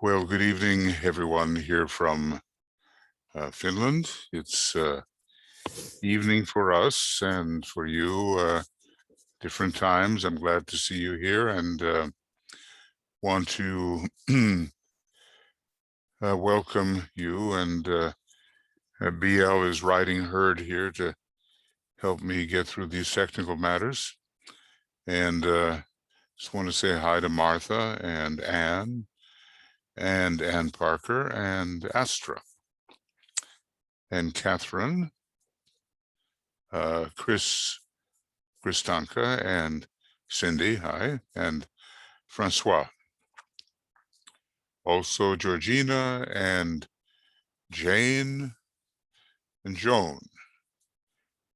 Well, good evening, everyone here from Finland. It's evening for us and for you, different times. I'm glad to see you here and want to welcome you. And BL is riding herd here to help me get through these technical matters. And just want to say hi to Martha and Anne Parker and Astra and Catherine, Kristanka and Cindy, hi, and Francois. Also Georgina and Jane and Joan,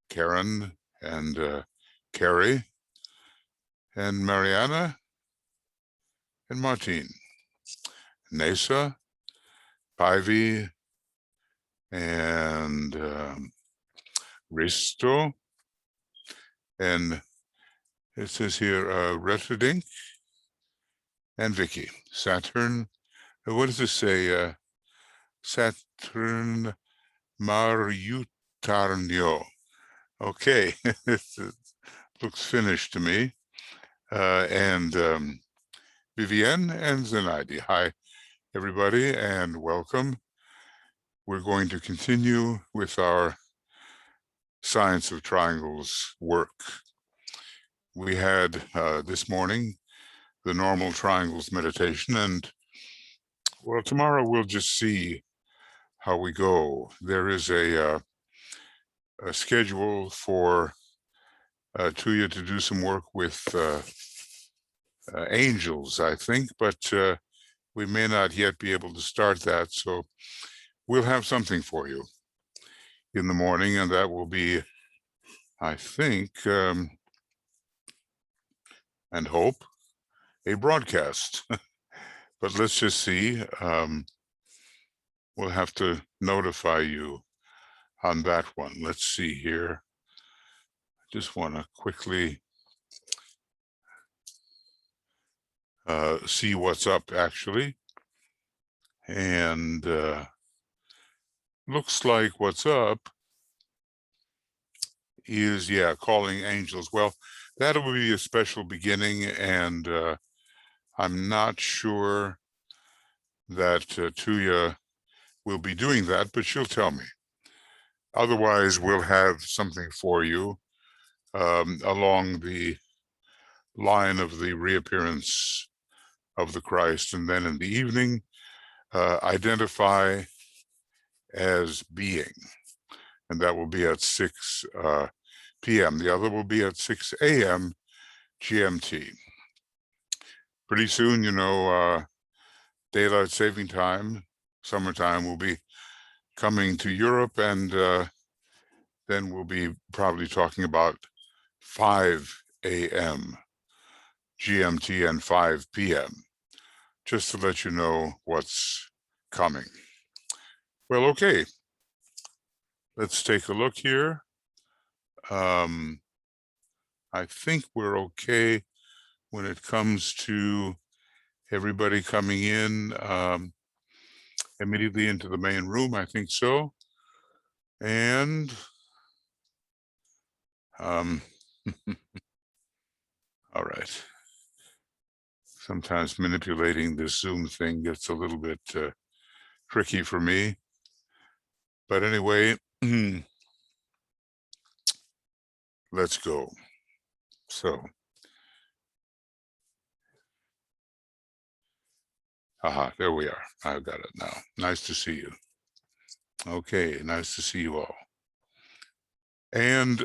Karen and Carrie and Mariana and Martine, Nesa, Pivy, and Risto, and it says here Reterdink and Vicky. Saturn, what does this say? Saturn Mariutarnio. Okay, it looks Finnish to me. And Vivienne and Zenaidi. Hi, everybody, and welcome. We're going to continue with our Science of Triangles work. We had this morning the normal triangles meditation, and well, tomorrow we'll just see how we go. There is a schedule for Tuya to do some work with angels, I think, but we may not yet be able to start that, so we'll have something for you in the morning, and that will be, I think, and hope, a broadcast. But let's just see. We'll have to notify you on that one. Let's see here. I just want to quickly see what's up, actually. And looks like what's up is, yeah, calling angels. Well, that will be a special beginning, and I'm not sure that Tuya will be doing that, but she'll tell me. Otherwise, we'll have something for you along the line of the reappearance of the Christ, and then in the evening, identify as being, and that will be at 6 p.m. The other will be at 6 a.m. GMT. Pretty soon, you know, daylight saving time, summertime will be coming to Europe, and then we'll be probably talking about 5 a.m. GMT and 5 p.m. just to let you know what's coming. Well, okay, let's take a look here. I think we're okay when it comes to everybody coming in immediately into the main room. I think so. And all right. Sometimes manipulating this Zoom thing gets a little bit tricky for me. But anyway, let's go. So, there we are. I've got it now. Nice to see you. Okay, nice to see you all. And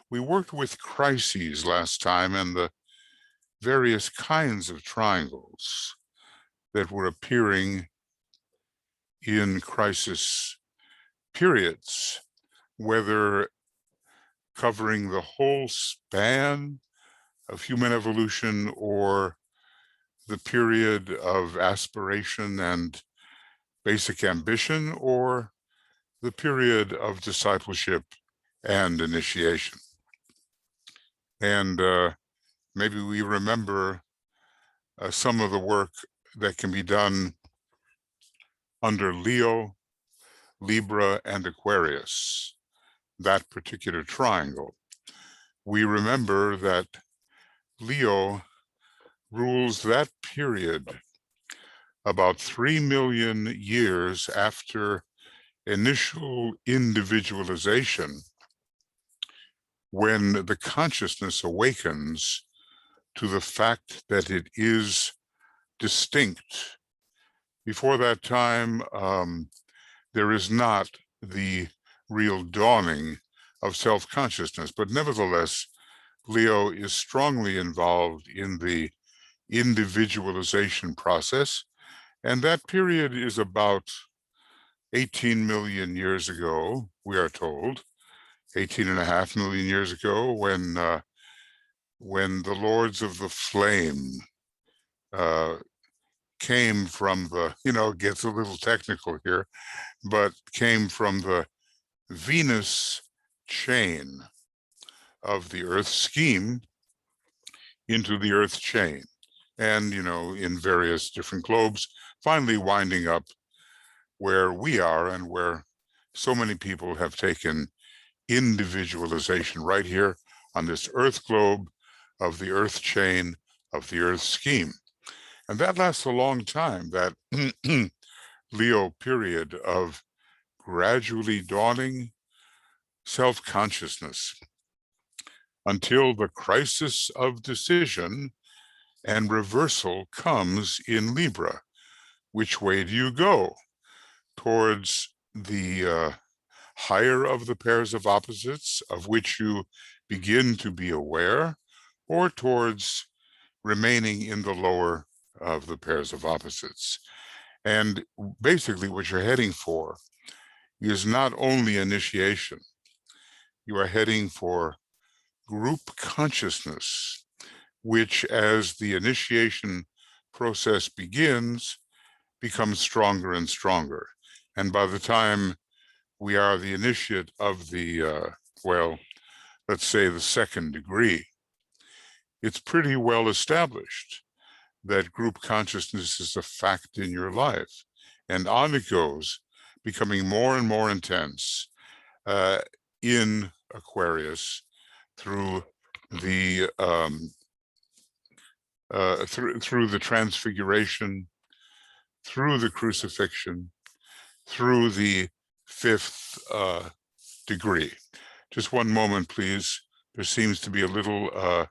we worked with crises last time and the various kinds of triangles that were appearing in crisis periods, whether covering the whole span of human evolution or the period of aspiration and basic ambition, or the period of discipleship and initiation. And maybe we remember some of the work that can be done under Leo, Libra, and Aquarius, that particular triangle. We remember that Leo rules that period about 3 million years after initial individualization, when the consciousness awakens to the fact that it is distinct. Before that time, there is not the real dawning of self-consciousness, but nevertheless, Leo is strongly involved in the individualization process, and that period is about 18 million years ago, we are told, 18.5 million years ago, when the Lords of the Flame came from the, it gets a little technical here, but came from the Venus chain of the Earth scheme into the Earth chain, and, in various different globes, finally winding up where we are and where so many people have taken individualization right here on this Earth globe of the Earth chain of the Earth scheme. And that lasts a long time, that Leo period of gradually dawning self-consciousness, until the crisis of decision and reversal comes in Libra. Which way do you go? Towards the higher of the pairs of opposites, of which you begin to be aware, or towards remaining in the lower of the pairs of opposites? And basically what you're heading for is not only initiation, you are heading for group consciousness, which, as the initiation process begins, becomes stronger and stronger. And by the time we are the initiate of the, well, let's say the second degree, it's pretty well established that group consciousness is a fact in your life. And on it goes, becoming more and more intense in Aquarius through the through the transfiguration, through the crucifixion, through the fifth degree. Just one moment, please. There seems to be a little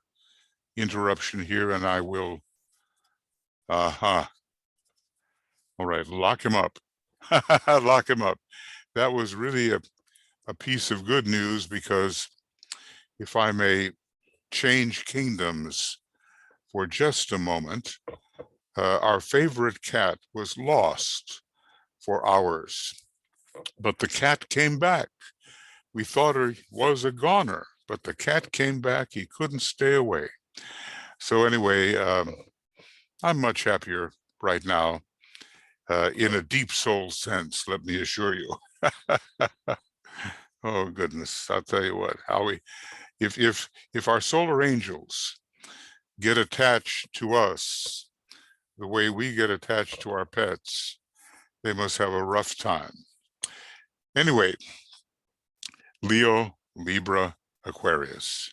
interruption here, and I will, all right, lock him up. Lock him up. That was really a piece of good news, because if I may change kingdoms for just a moment, our favorite cat was lost for hours, but the cat came back. We thought he was a goner, but the cat came back. He couldn't stay away. So anyway, I'm much happier right now, in a deep soul sense, let me assure you. Oh goodness, I'll tell you what, Howie, if our solar angels get attached to us the way we get attached to our pets, they must have a rough time. Anyway, Leo, Libra, Aquarius.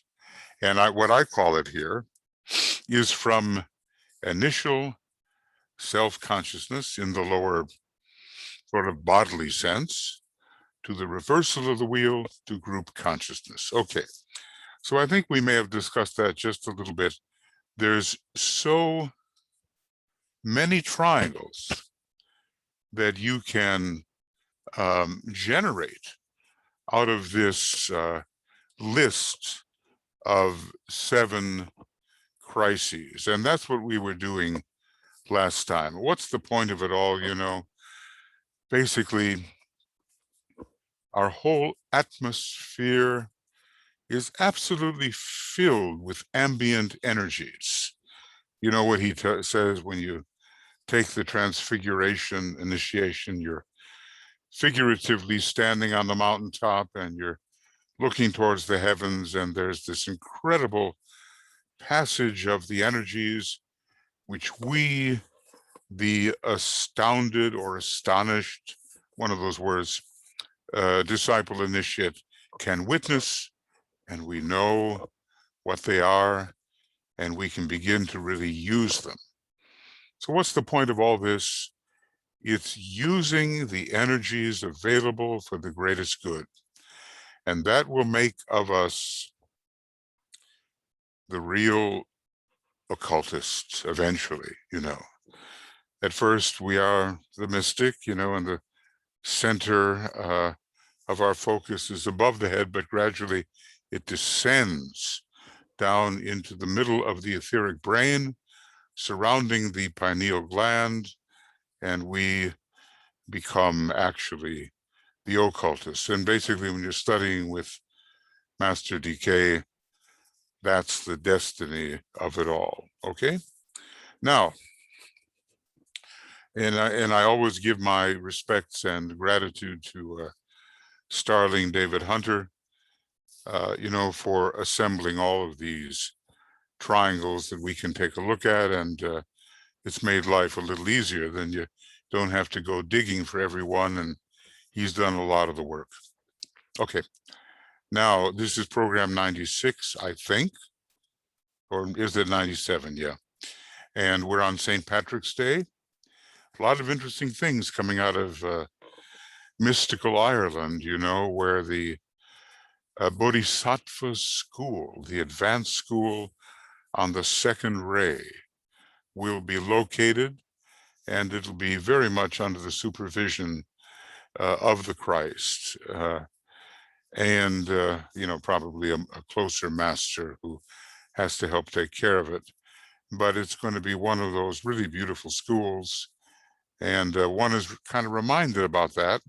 And what I call it here is from initial self-consciousness in the lower sort of bodily sense, to the reversal of the wheel, to group consciousness. Okay, so I think we may have discussed that just a little bit. There's so many triangles that you can generate out of this list of 7 crises. And that's what we were doing last time. What's the point of it all? Basically, our whole atmosphere is absolutely filled with ambient energies. You know what he says when you take the transfiguration initiation, you're figuratively standing on the mountaintop and you're looking towards the heavens, and there's this incredible passage of the energies which we the astounded or astonished, one of those words, disciple initiate can witness, and we know what they are, and we can begin to really use them. So what's the point of all this? It's using the energies available for the greatest good. And that will make of us the real occultists eventually, At first, we are the mystic, and the center of our focus is above the head, but gradually it descends down into the middle of the etheric brain, surrounding the pineal gland, and we become actually the occultists. And basically, when you're studying with Master DK, that's the destiny of it all. Okay. Now, and I always give my respects and gratitude to Starling David Hunter, for assembling all of these triangles that we can take a look at, and it's made life a little easier. Then you don't have to go digging for everyone, and he's done a lot of the work. Okay, now this is program 96, I think, or is it 97? Yeah, and we're on St. Patrick's Day. A lot of interesting things coming out of mystical Ireland, where the Bodhisattva school, the advanced school on the second ray, will be located, and it'll be very much under the supervision of the Christ, and probably a closer master who has to help take care of it. But it's going to be one of those really beautiful schools, and one is kind of reminded about that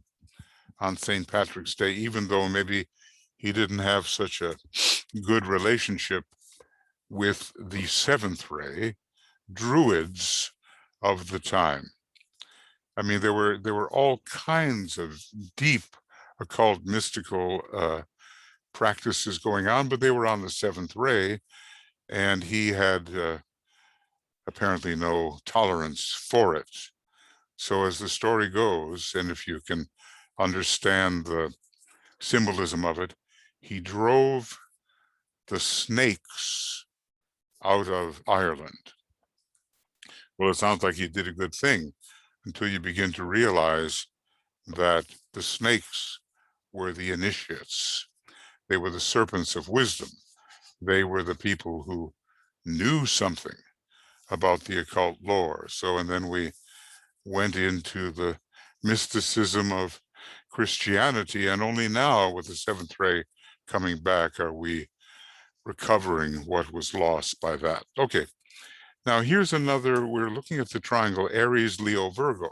on St. Patrick's Day, even though maybe he didn't have such a good relationship with the seventh ray druids of the time. I mean, there were all kinds of deep occult mystical practices going on, but they were on the seventh ray, and he had apparently no tolerance for it. So as the story goes, and if you can understand the symbolism of it, he drove the snakes out of Ireland. Well, it sounds like he did a good thing until you begin to realize that the snakes were the initiates. They were the serpents of wisdom. They were the people who knew something about the occult lore. So, and then we went into the mysticism of Christianity, and only now, with the seventh ray coming back, are we recovering what was lost by that. Okay, now here's another, we're looking at the triangle Aries, Leo, Virgo.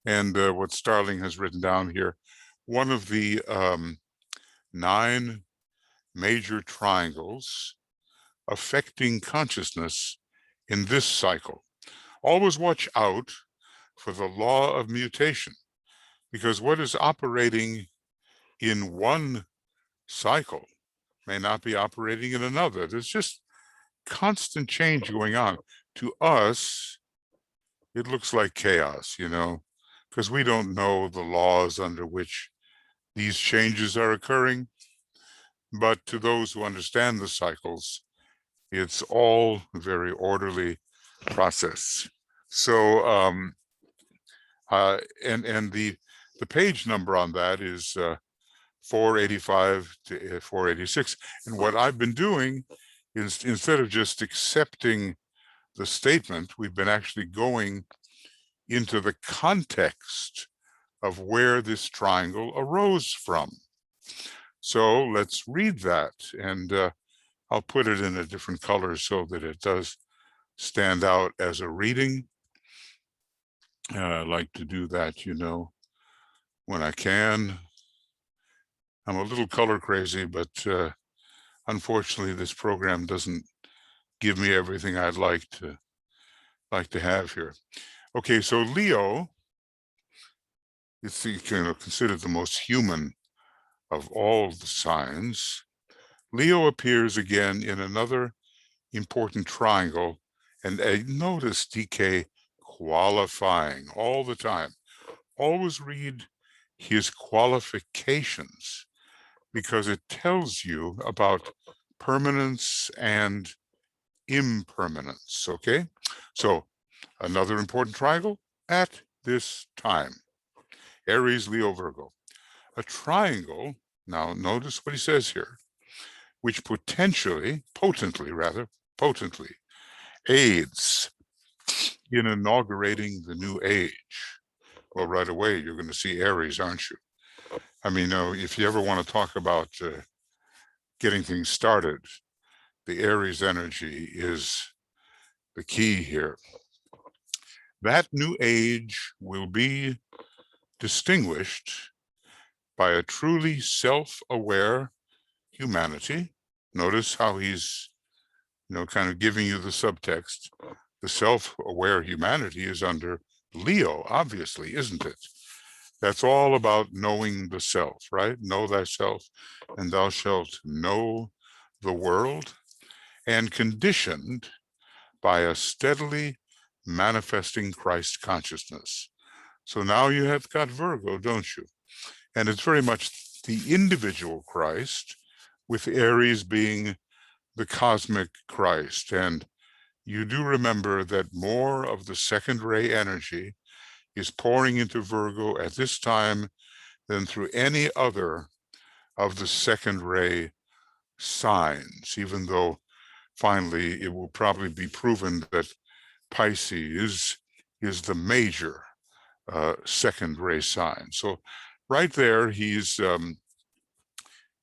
And what Starling has written down here, one of the 9 major triangles affecting consciousness in this cycle. Always watch out for the law of mutation, because what is operating in one cycle may not be operating in another. There's just constant change going on. To us, it looks like chaos, because we don't know the laws under which these changes are occurring. But to those who understand the cycles, it's all a very orderly process. So, and the page number on that is 485 to 486. And what I've been doing is, instead of just accepting the statement, we've been actually going into the context of where this triangle arose from. So let's read that, and I'll put it in a different color so that it does stand out as a reading. I like to do that, when I can. I'm a little color crazy, but unfortunately, this program doesn't give me everything I'd like to have here. Okay, so Leo, it's considered the most human of all the signs. Leo appears again in another important triangle And notice DK qualifying all the time. Always read his qualifications because it tells you about permanence and impermanence, okay? So another important triangle at this time, Aries, Leo, Virgo. A triangle, now notice what he says here, which potentially aids in inaugurating the new age. Well, right away, you're going to see Aries, aren't you? I mean, if you ever want to talk about getting things started, the Aries energy is the key here. That new age will be distinguished by a truly self-aware humanity. Notice how he's, kind of giving you the subtext. The self-aware humanity is under Leo, obviously, isn't it? That's all about knowing the self, right? Know thyself, and thou shalt know the world, and conditioned by a steadily manifesting Christ consciousness. So now you have got Virgo, don't you? And it's very much the individual Christ, with Aries being the cosmic Christ. And you do remember that more of the second ray energy is pouring into Virgo at this time than through any other of the second ray signs, even though finally it will probably be proven that Pisces is the major second ray sign. So right there, he's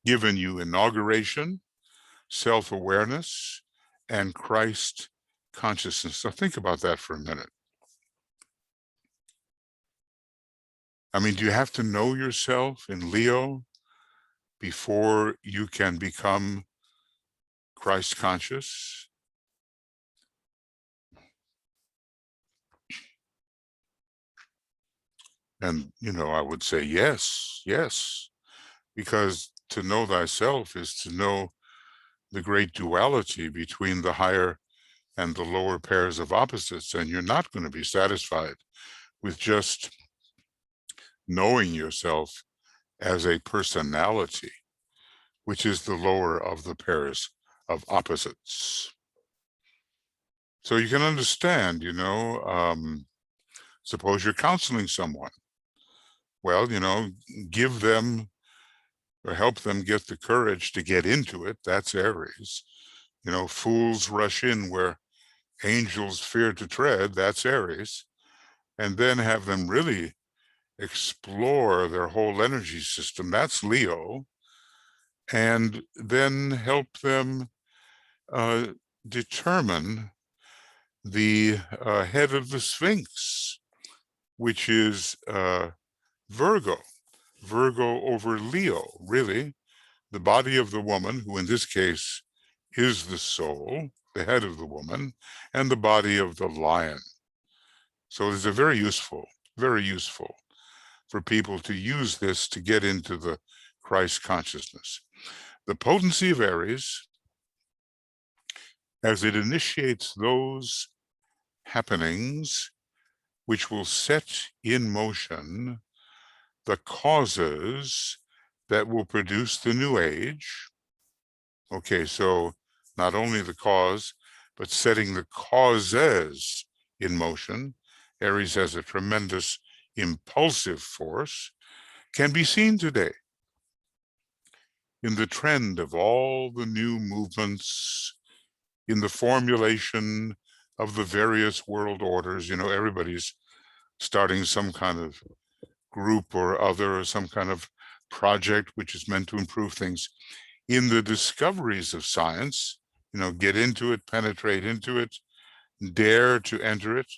given you inauguration, self-awareness, and Christ consciousness. So think about that for a minute. I mean, do you have to know yourself in Leo before you can become Christ conscious? And, I would say yes, because to know thyself is to know the great duality between the higher and the lower pairs of opposites, and you're not going to be satisfied with just knowing yourself as a personality, which is the lower of the pairs of opposites. So you can understand, suppose you're counseling someone. Well, give them or help them get the courage to get into it. That's Aries. Fools rush in where angels fear to tread. That's Aries. And then have them really explore their whole energy system. That's Leo. And then help them determine the head of the Sphinx, which is Virgo over Leo, really, the body of the woman, who in this case is the soul, the head of the woman, and the body of the lion. So it's very useful for people to use this to get into the Christ consciousness. The potency of Aries, as it initiates those happenings which will set in motion the causes that will produce the new age. Okay, so not only the cause, but setting the causes in motion. Aries has a tremendous impulsive force, can be seen today in the trend of all the new movements, in the formulation of the various world orders. Everybody's starting some kind of group or other, or some kind of project which is meant to improve things. In the discoveries of science, get into it, penetrate into it, dare to enter it.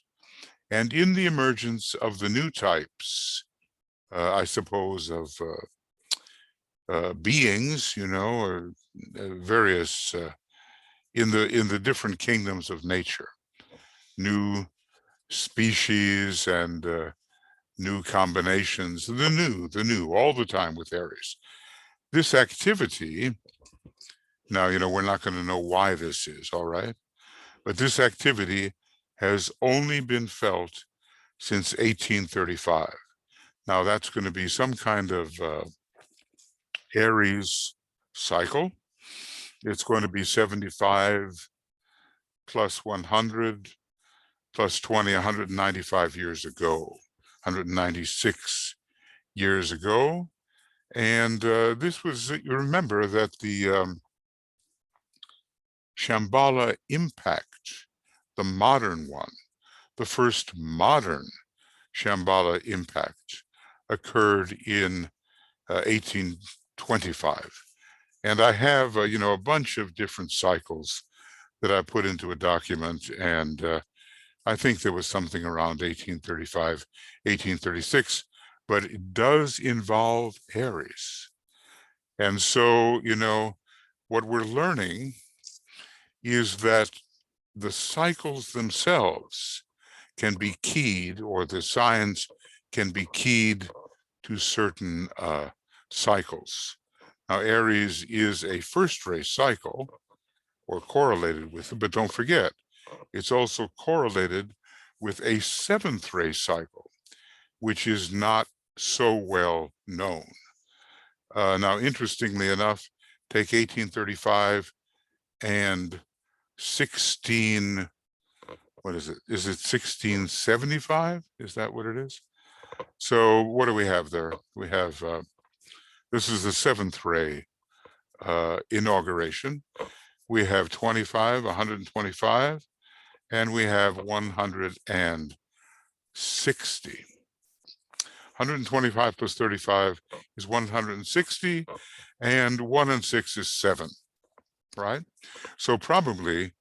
And in the emergence of the new types, I suppose, of beings, or various in the different kingdoms of nature, new species and new combinations, the new all the time with Aries. This activity, now, we're not going to know why this is, all right? But this activity has only been felt since 1835. Now that's going to be some kind of Aries cycle. It's going to be 75 plus 100 plus 20, 195 years ago, 196 years ago. And this was, you remember that the Shambhala impact, the modern one, the first modern Shambhala impact occurred in 1825. And I have, a bunch of different cycles that I put into a document, and I think there was something around 1835, 1836, but it does involve Aries. And so, what we're learning is that the cycles themselves can be keyed, or the signs can be keyed to certain cycles. Now, Aries is a first ray cycle, or correlated with it, but don't forget, it's also correlated with a seventh ray cycle, which is not so well known. Now, interestingly enough, take 1835 and 16, what is it? Is it 1675? Is that what it is? So what do we have there? We have, this is the seventh ray inauguration. We have 25, 125, and we have 160. 125 plus 35 is 160, and 1 and 6 is 7, right? So probably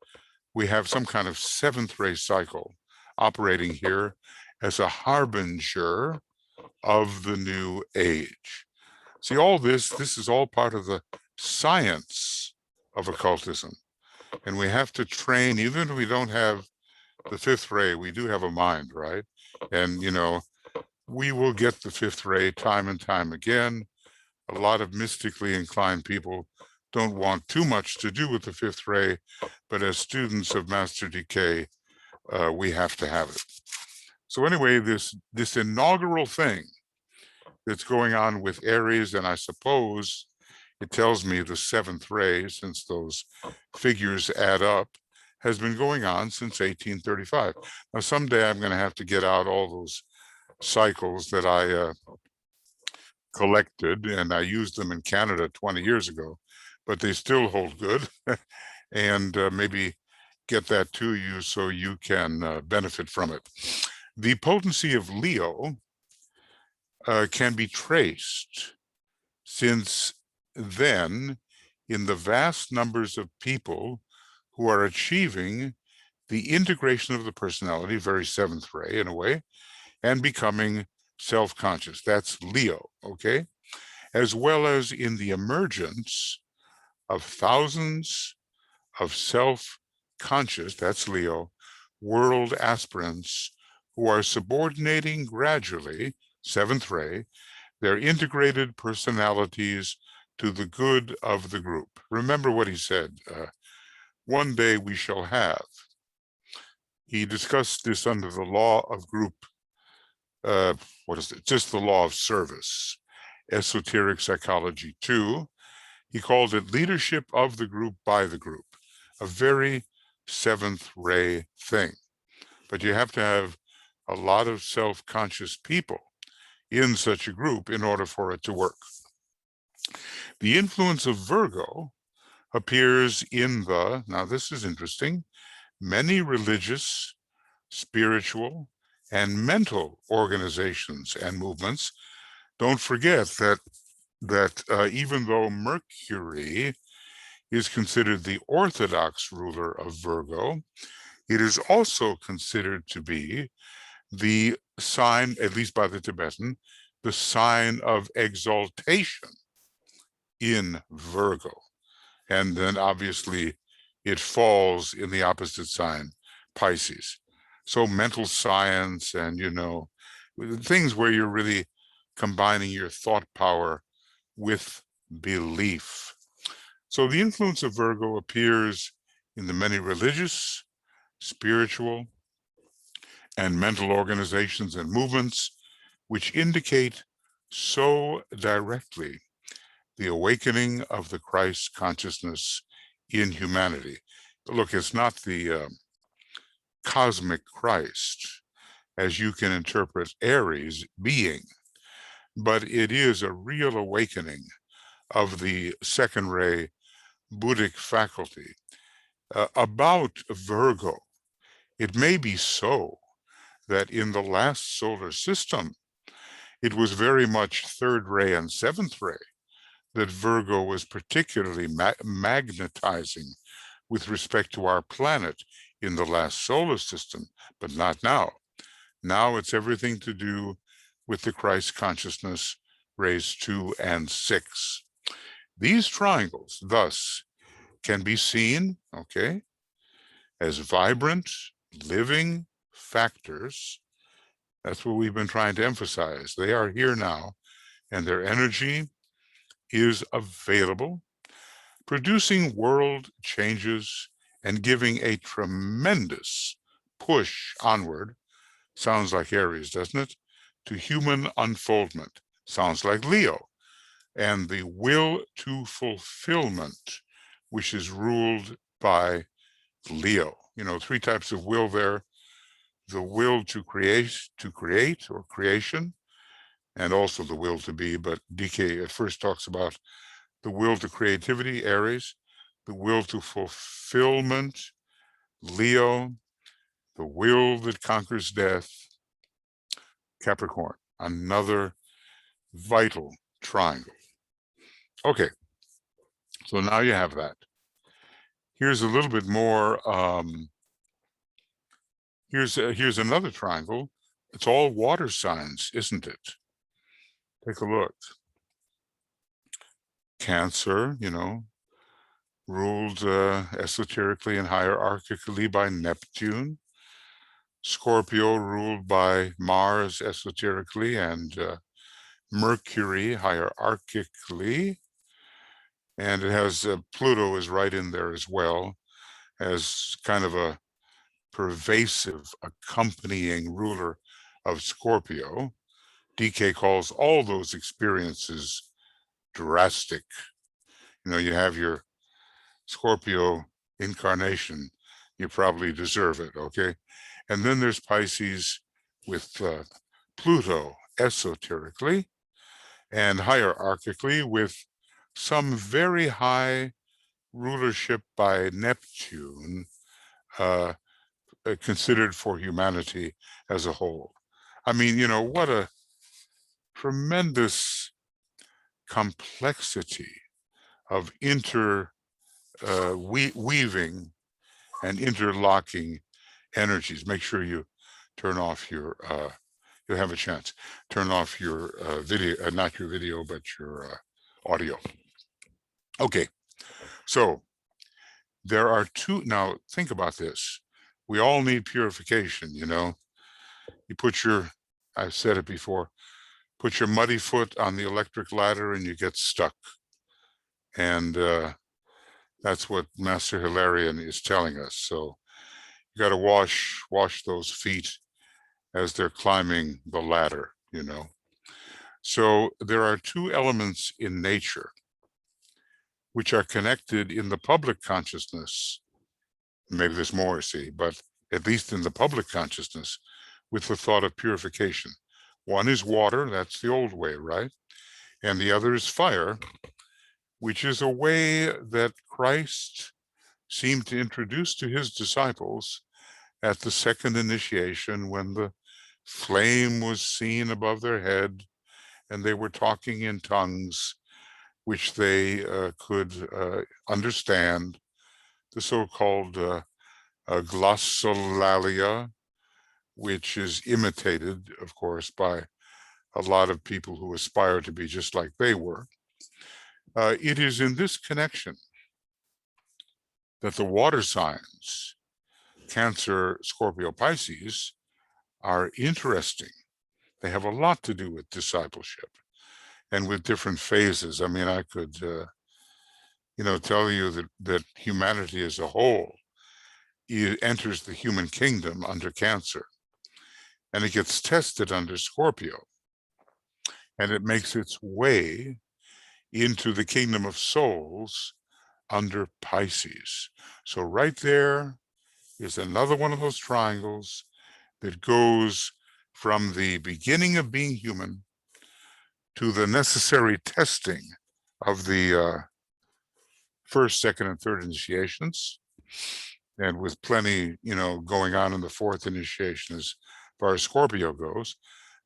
we have some kind of seventh ray cycle operating here as a harbinger of the new age. See, all this is all part of the science of occultism. And we have to train, even if we don't have the fifth ray, we do have a mind, right? And, we will get the fifth ray time and time again. A lot of mystically inclined people don't want too much to do with the fifth ray, but as students of Master Decay, we have to have it. So anyway, this inaugural thing that's going on with Aries, and I suppose it tells me the seventh ray, since those figures add up, has been going on since 1835. Now, someday I'm going to have to get out all those cycles that I collected, and I used them in Canada 20 years ago, but they still hold good, and maybe get that to you so you can benefit from it. The potency of Leo can be traced since then in the vast numbers of people who are achieving the integration of the personality, very seventh ray in a way, and becoming self-conscious. That's Leo, okay? As well as in the emergence of thousands of self-conscious, that's Leo, world aspirants who are subordinating gradually, seventh ray, their integrated personalities to the good of the group. Remember what he said, one day we shall have. He discussed this under the law of group, what is it? Just the law of service, Esoteric Psychology 2. He called it leadership of the group by the group, a very seventh ray thing. But you have to have a lot of self-conscious people in such a group in order for it to work. The influence of Virgo appears in the, now this is interesting, many religious, spiritual, and mental organizations and movements. Don't forget that even though Mercury is considered the orthodox ruler of Virgo, it is also considered to be the sign, at least by the Tibetan, the sign of exaltation in Virgo. And then obviously it falls in the opposite sign, Pisces. So mental science and, things where you're really combining your thought power with belief. So the influence of Virgo appears in the many religious, spiritual, and mental organizations and movements, which indicate so directly the awakening of the Christ consciousness in humanity. Look, it's not the cosmic Christ, as you can interpret Aries being, but it is a real awakening of the second ray Buddhic faculty. About Virgo, it may be so that in the last solar system, it was very much third ray and seventh ray that Virgo was particularly magnetizing with respect to our planet in the last solar system, but not now. Now it's everything to do with the Christ consciousness, rays 2 and 6. These triangles, thus, can be seen, okay, as vibrant, living factors. That's what we've been trying to emphasize. They are here now, and their energy is available, producing world changes and giving a tremendous push onward. Sounds like Aries, doesn't it? To human unfoldment. Sounds like Leo. And the will to fulfillment, which is ruled by Leo. You know, 3 types of will there: the will to create or creation, and also the will to be. But DK at first talks about the will to creativity, Aries, the will to fulfillment, Leo, the will that conquers death, Capricorn. Another vital triangle. Okay, so now you have that. Here's a little bit more. Here's another triangle. It's all water signs, isn't it? Take a look. Cancer, you know, ruled esoterically and hierarchically by Neptune. Scorpio, ruled by Mars esoterically and Mercury hierarchically. And it has Pluto is right in there as well, as kind of a pervasive accompanying ruler of Scorpio. DK calls all those experiences drastic. You know, you have your Scorpio incarnation, you probably deserve it, okay? And then there's Pisces with Pluto esoterically and hierarchically with some very high rulership by Neptune considered for humanity as a whole. I mean, you know, what a tremendous complexity of weaving and interlocking energies. Make sure you turn off your, you'll have a chance, turn off your video, not your video, but your audio. Okay, so there are 2, now think about this. We all need purification, you know. You put your, I've said it before, put your muddy foot on the electric ladder and you get stuck. And that's what Master Hilarion is telling us. So you got to wash those feet as they're climbing the ladder, you know. So there are 2 elements in nature which are connected in the public consciousness. Maybe there's more, see, but at least in the public consciousness, with the thought of purification. One is water, that's the old way, right? And the other is fire, which is a way that Christ seemed to introduce to his disciples at the second initiation, when the flame was seen above their head and they were talking in tongues which they could understand, the so-called glossolalia, which is imitated, of course, by a lot of people who aspire to be just like they were. It is in this connection that the water signs, Cancer, Scorpio, Pisces, are interesting. They have a lot to do with discipleship and with different phases. I mean, I could, you know, tell you that humanity as a whole enters the human kingdom under Cancer, and it gets tested under Scorpio, and it makes its way into the kingdom of souls under Pisces. So right there is another one of those triangles that goes from the beginning of being human to the necessary testing of the first, second, and third initiations, and with plenty, going on in the fourth initiation as far as Scorpio goes.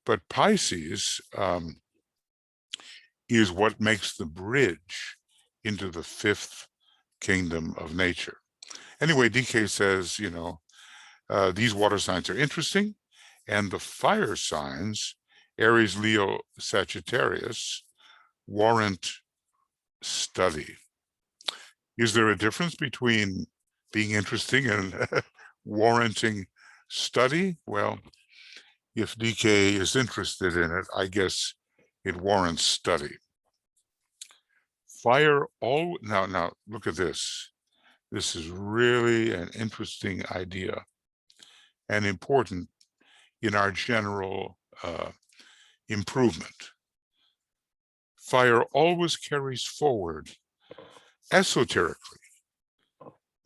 But Pisces is what makes the bridge into the fifth kingdom of nature. Anyway, DK says, these water signs are interesting, and the fire signs, Aries, Leo, Sagittarius, warrant study. Is there a difference between being interesting and warranting study? Well, if DK is interested in it, I guess it warrants study. Fire all now look at this. This is really an interesting idea and important in our general improvement. Fire always carries forward esoterically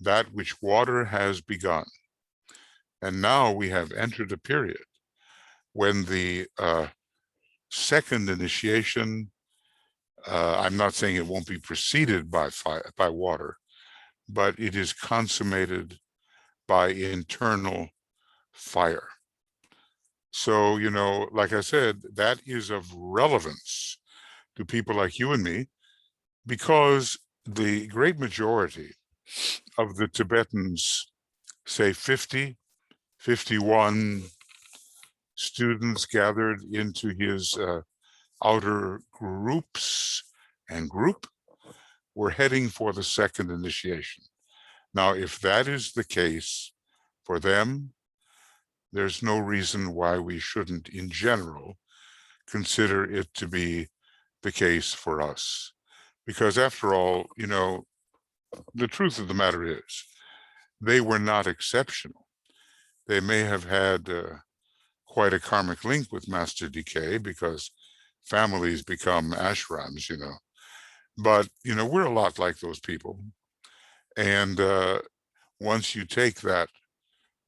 that which water has begun. And now we have entered a period when the second initiation, I'm not saying it won't be preceded by fire, by water, but it is consummated by internal fire. So, like I said, that is of relevance to people like you and me, because the great majority of the Tibetans, say 50, 51 students gathered into his outer groups and group, were heading for the second initiation. Now, if that is the case for them, there's no reason why we shouldn't, in general, consider it to be the case for us. Because after all, the truth of the matter is, they were not exceptional. They may have had quite a karmic link with Master Decay, because families become ashrams, But, we're a lot like those people. And once you take that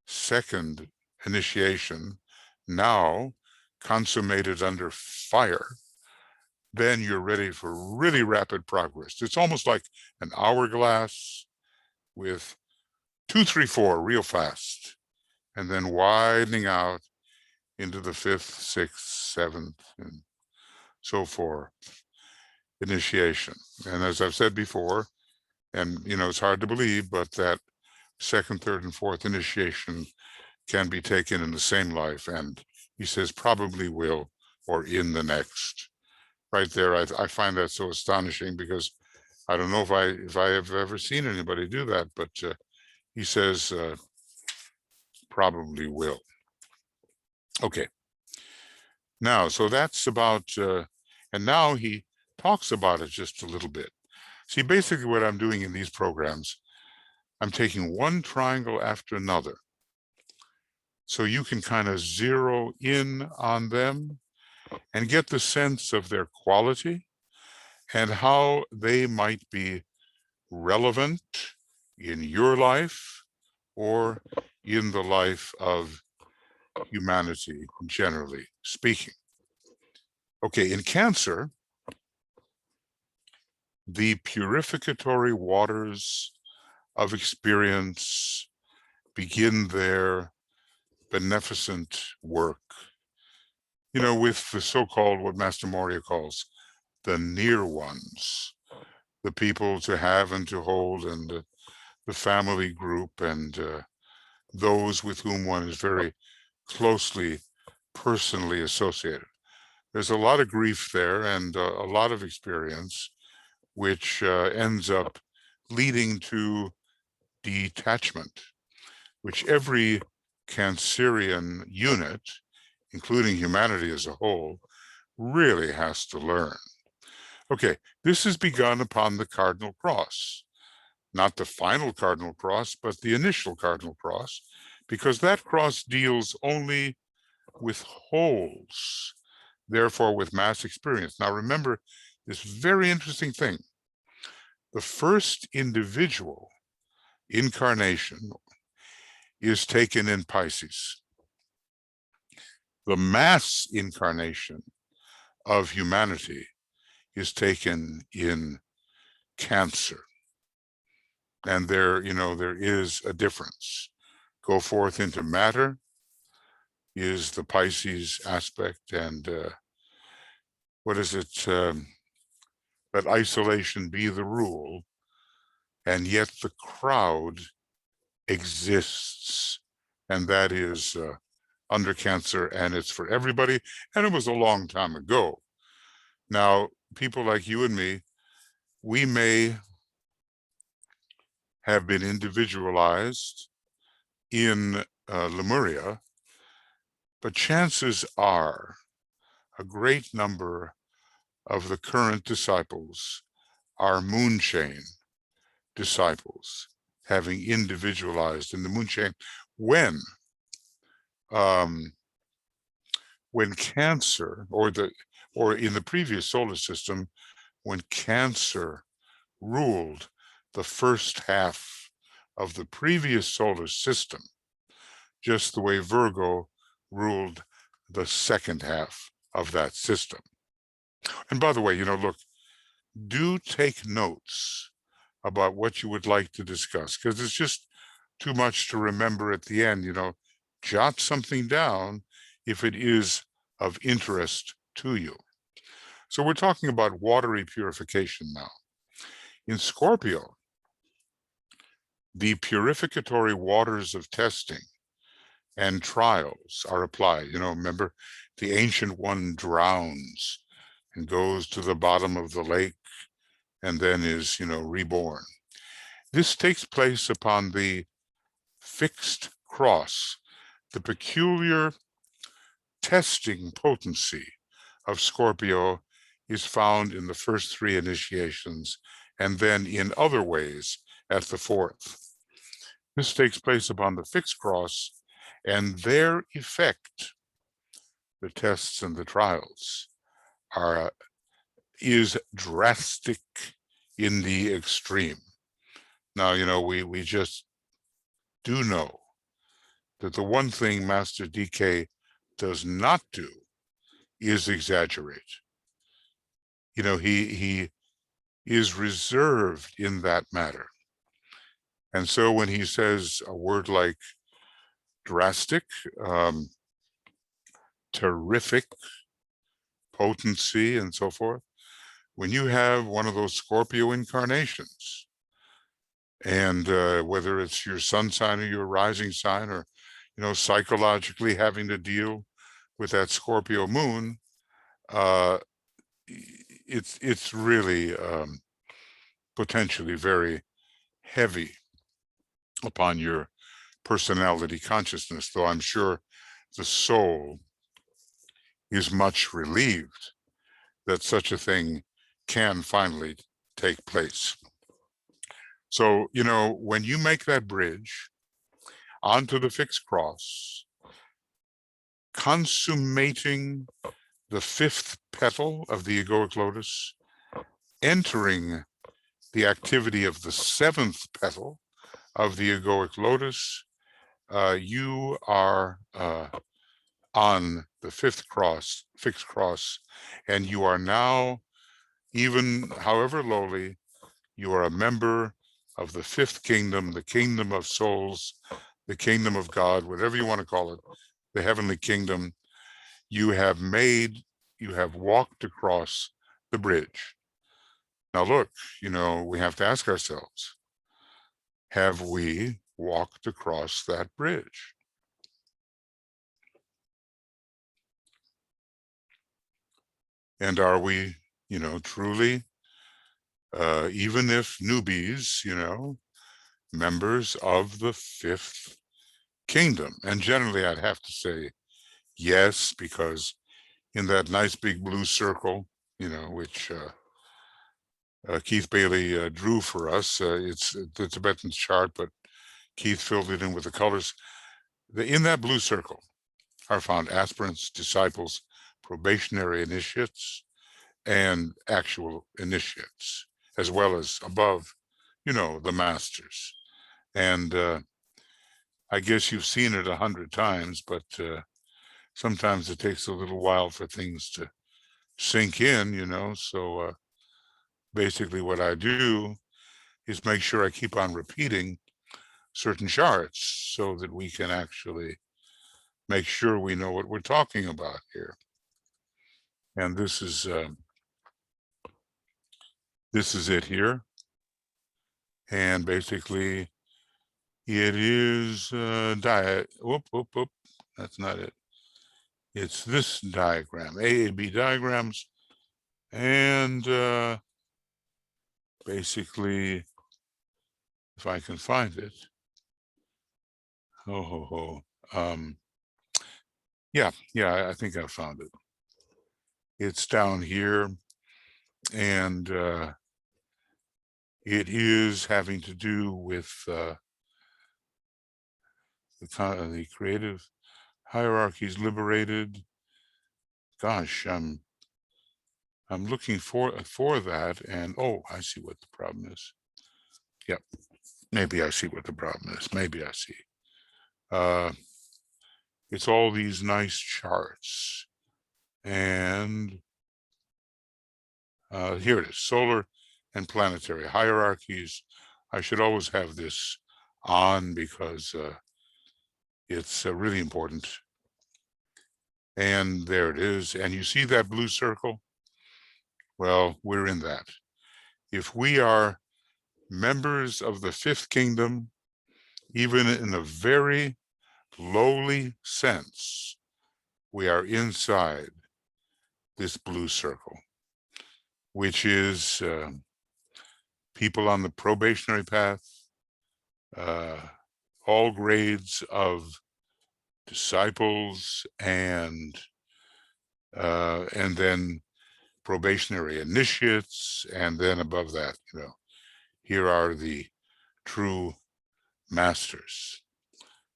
second initiation, now consummated under fire, then you're ready for really rapid progress. It's almost like an hourglass with 2, 3, 4 real fast, and then widening out into the fifth, sixth, seventh, and so forth initiation. And as I've said before, and it's hard to believe, but that second, third, and fourth initiation can be taken in the same life, and he says probably will, or in the next. Right there, I find that so astonishing, because I don't know if I have ever seen anybody do that, but he says probably will. Okay. Now, so that's about, and now he talks about it just a little bit. See, basically what I'm doing in these programs, I'm taking one triangle after another, so you can kind of zero in on them and get the sense of their quality and how they might be relevant in your life or in the life of humanity, generally speaking. Okay, in Cancer, the purificatory waters of experience begin their beneficent work, with the so-called, what Master Moria calls, the near ones, the people to have and to hold, and the family group, and those with whom one is very closely personally associated. There's a lot of grief there, and a lot of experience, which ends up leading to detachment, which every Cancerian unit, including humanity as a whole, really has to learn. Okay, this is begun upon the cardinal cross. not the final cardinal cross, but the initial cardinal cross, because that cross deals only with wholes, therefore with mass experience. Now remember this very interesting thing. The first individual incarnation is taken in Pisces. The mass incarnation of humanity is taken in Cancer. And there is a difference. Go forth into matter is the Pisces aspect, and what is it? Let isolation be the rule, and yet the crowd exists, and that is under Cancer, and it's for everybody, and it was a long time ago. Now, people like you and me, we may have been individualized in Lemuria, but chances are a great number of the current disciples are moon chain disciples, having individualized in the moon chain when Cancer, or in the previous solar system, when Cancer ruled the first half of the previous solar system, just the way Virgo ruled the second half of that system. And by the way, look, do take notes about what you would like to discuss, because it's just too much to remember at the end. Jot something down if it is of interest to you. So we're talking about watery purification now. In Scorpio, the purificatory waters of testing and trials are applied. Remember, the Ancient One drowns and goes to the bottom of the lake and then is, reborn. This takes place upon the fixed cross, the peculiar testing potency of Scorpio is found in the first three initiations, and then in other ways at the fourth. This takes place upon the fixed cross, and their effect, the tests and the trials, is drastic in the extreme. Now, we just do know that the one thing Master DK does not do is exaggerate. He is reserved in that matter. And so when he says a word like drastic, terrific, potency, and so forth, when you have one of those Scorpio incarnations, and whether it's your sun sign or your rising sign, or psychologically having to deal with that Scorpio moon, it's really potentially very heavy upon your personality consciousness, though I'm sure the soul is much relieved that such a thing can finally take place. So, when you make that bridge onto the fixed cross, consummating the fifth petal of the egoic lotus, entering the activity of the seventh petal of the egoic lotus, you are on the fixed cross, and you are now, even however lowly, you are a member of the fifth kingdom, the kingdom of souls, the kingdom of God, whatever you want to call it, the heavenly kingdom. You have walked across the bridge. Now look, we have to ask ourselves, have we walked across that bridge? And are we, truly, even if newbies, members of the fifth kingdom? And generally I'd have to say yes, because in that nice big blue circle, which Keith Bailey drew for us. It's the Tibetan chart, but Keith filled it in with the colors. In that blue circle are found aspirants, disciples, probationary initiates, and actual initiates, as well as above, the masters. And I guess you've seen it 100 times, but sometimes it takes a little while for things to sink in. So basically what I do is make sure I keep on repeating certain charts so that we can actually make sure we know what we're talking about here. And this is it here. And basically it is that's not it. It's this diagram, A and B diagrams. And basically, if I can find it, yeah, I think I found it. It's down here, and it is having to do with the creative hierarchies liberated. Gosh, I'm looking for that, and I see what the problem is. Yep, maybe I see what the problem is. Maybe I see. It's all these nice charts, and here it is: solar and planetary hierarchies. I should always have this on because it's really important. And there it is. And you see that blue circle? Well, we're in that. If we are members of the fifth kingdom, even in a very lowly sense, we are inside this blue circle, which is people on the probationary path, all grades of disciples, and then probationary initiates, and then above that, here are the true masters.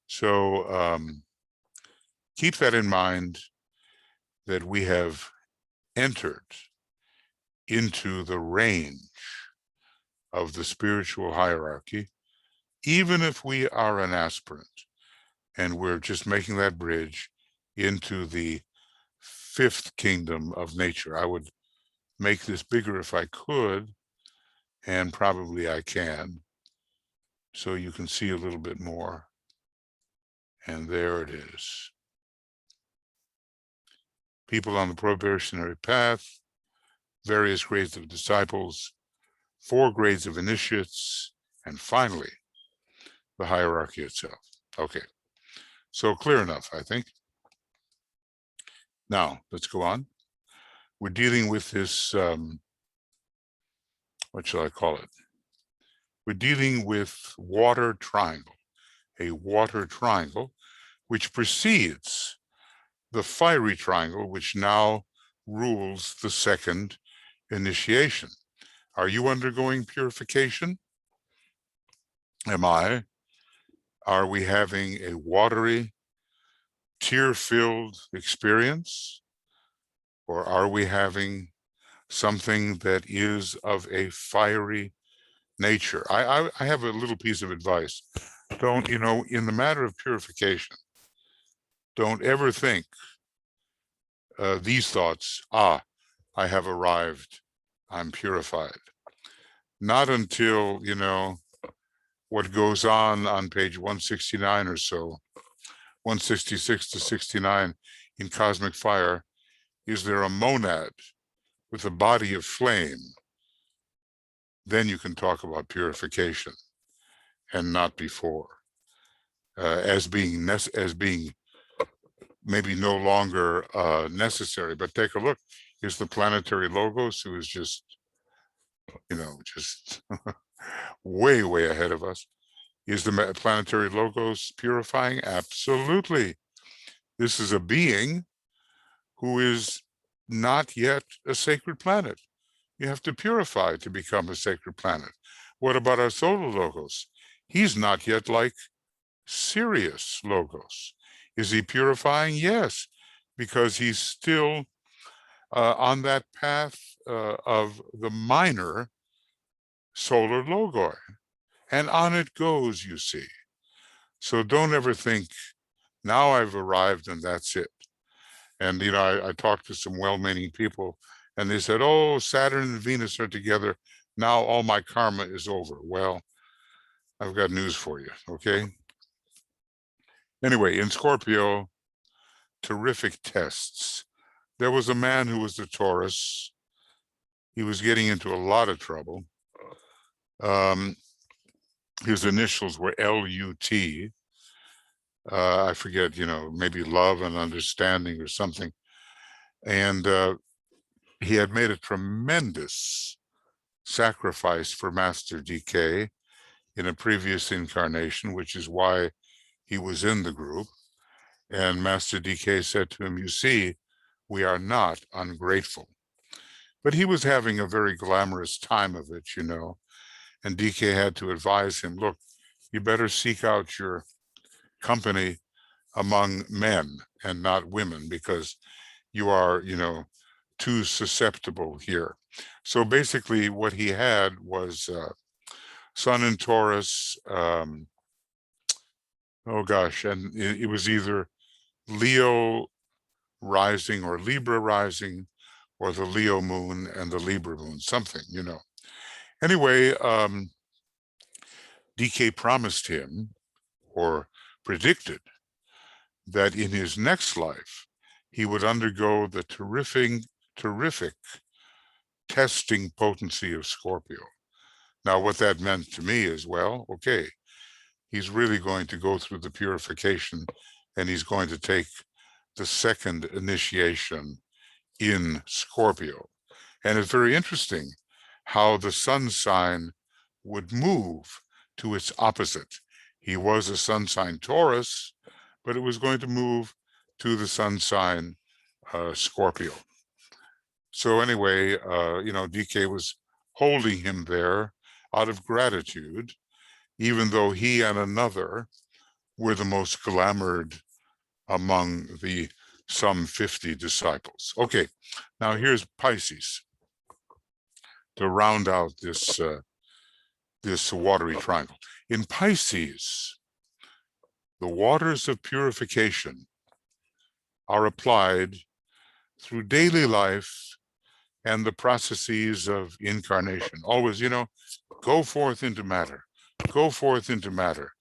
So keep that in mind, that we have entered into the range of the spiritual hierarchy, even if we are an aspirant, and we're just making that bridge into the fifth kingdom of nature. I would make this bigger if I could, and probably I can, so you can see a little bit more. And there it is. People on the probationary path, various grades of disciples, 4 grades of initiates, and finally, the hierarchy itself. Okay, so clear enough, I think. Now, let's go on. We're dealing with this, what shall I call it? We're dealing with water triangle, a water triangle, which precedes the fiery triangle, which now rules the second initiation. Are you undergoing purification? Am I? Are we having a watery, tear-filled experience? Or are we having something that is of a fiery nature? I have a little piece of advice. Don't, in the matter of purification, don't ever think these thoughts, I have arrived, I'm purified. Not until, what goes on page 169 or so, 166 to 69 in Cosmic Fire, is there a monad with a body of flame? Then you can talk about purification, and not before, as being maybe no longer necessary. But take a look. Here's the planetary logos, who is just, just way, way ahead of us. Is the planetary logos purifying? Absolutely. This is a being who is not yet a sacred planet. You have to purify to become a sacred planet. What about our solar logos? He's not yet like Sirius logos. Is he purifying? Yes, because he's still on that path of the minor solar logoi. And on it goes, you see. So don't ever think, now I've arrived and that's it. And, I talked to some well-meaning people and they said, oh, Saturn and Venus are together. Now all my karma is over. Well, I've got news for you, okay? Anyway, in Scorpio, terrific tests. There was a man who was a Taurus. He was getting into a lot of trouble. His initials were LUT. I forget, maybe love and understanding or something. And he had made a tremendous sacrifice for Master DK in a previous incarnation, which is why he was in the group. And Master DK said to him, you see, we are not ungrateful. But he was having a very glamorous time of it, and DK had to advise him, look, you better seek out your company among men and not women, because you are, too susceptible here. So basically what he had was Sun in Taurus, oh gosh, and it was either Leo rising or Libra rising, or the Leo moon and the Libra moon, something, Anyway, DK promised him, or predicted, that in his next life, he would undergo the terrific testing potency of Scorpio. Now, what that meant to me is, well, okay, he's really going to go through the purification and he's going to take the second initiation in Scorpio. And it's very interesting how the sun sign would move to its opposite. He was a sun sign Taurus, but it was going to move to the sun sign Scorpio. So anyway, DK was holding him there out of gratitude, even though he and another were the most glamored among the some 50 disciples. Okay, now here's Pisces to round out this this watery triangle. In Pisces, the waters of purification are applied through daily life and the processes of incarnation. Always, go forth into matter, go forth into matter.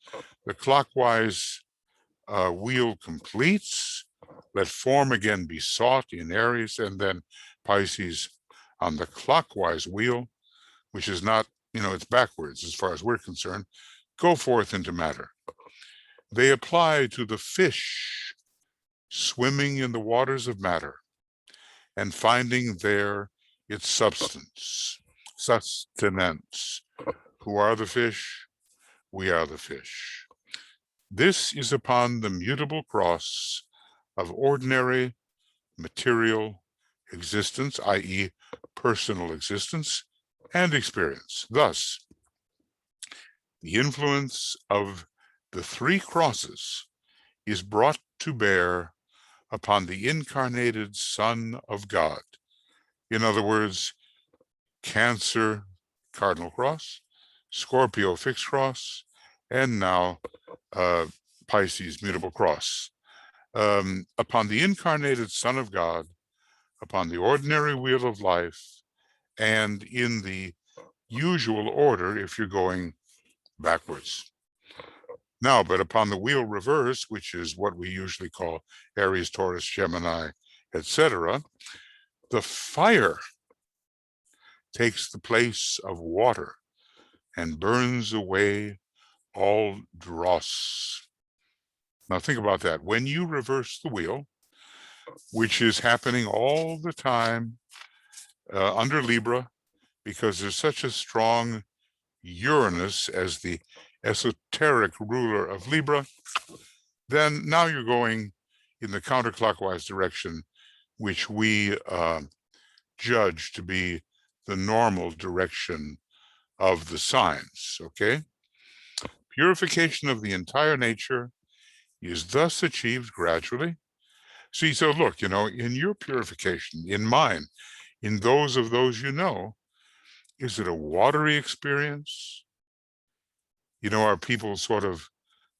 The clockwise wheel completes, let form again be sought in Aries, and then Pisces on the clockwise wheel, which is not, it's backwards as far as we're concerned, go forth into matter. They apply to the fish swimming in the waters of matter and finding there its substance, sustenance. Who are the fish? We are the fish. This is upon the mutable cross of ordinary material existence, i.e., personal existence and experience. Thus, the influence of the three crosses is brought to bear upon the incarnated Son of God. In other words, Cancer, cardinal cross, Scorpio, fixed cross, and now Pisces, mutable cross. Upon the incarnated Son of God, upon the ordinary wheel of life, and in the usual order if you're going backwards. Now, but upon the wheel reverse, which is what we usually call Aries, Taurus, Gemini, etc., the fire takes the place of water and burns away all dross. Now think about that. When you reverse the wheel, which is happening all the time under Libra, because there's such a strong Uranus as the esoteric ruler of Libra, then now you're going in the counterclockwise direction, which we judge to be the normal direction of the signs, okay? Purification of the entire nature is thus achieved gradually. See, so look, in your purification, in mine, in those of those you know, is it a watery experience? Are people sort of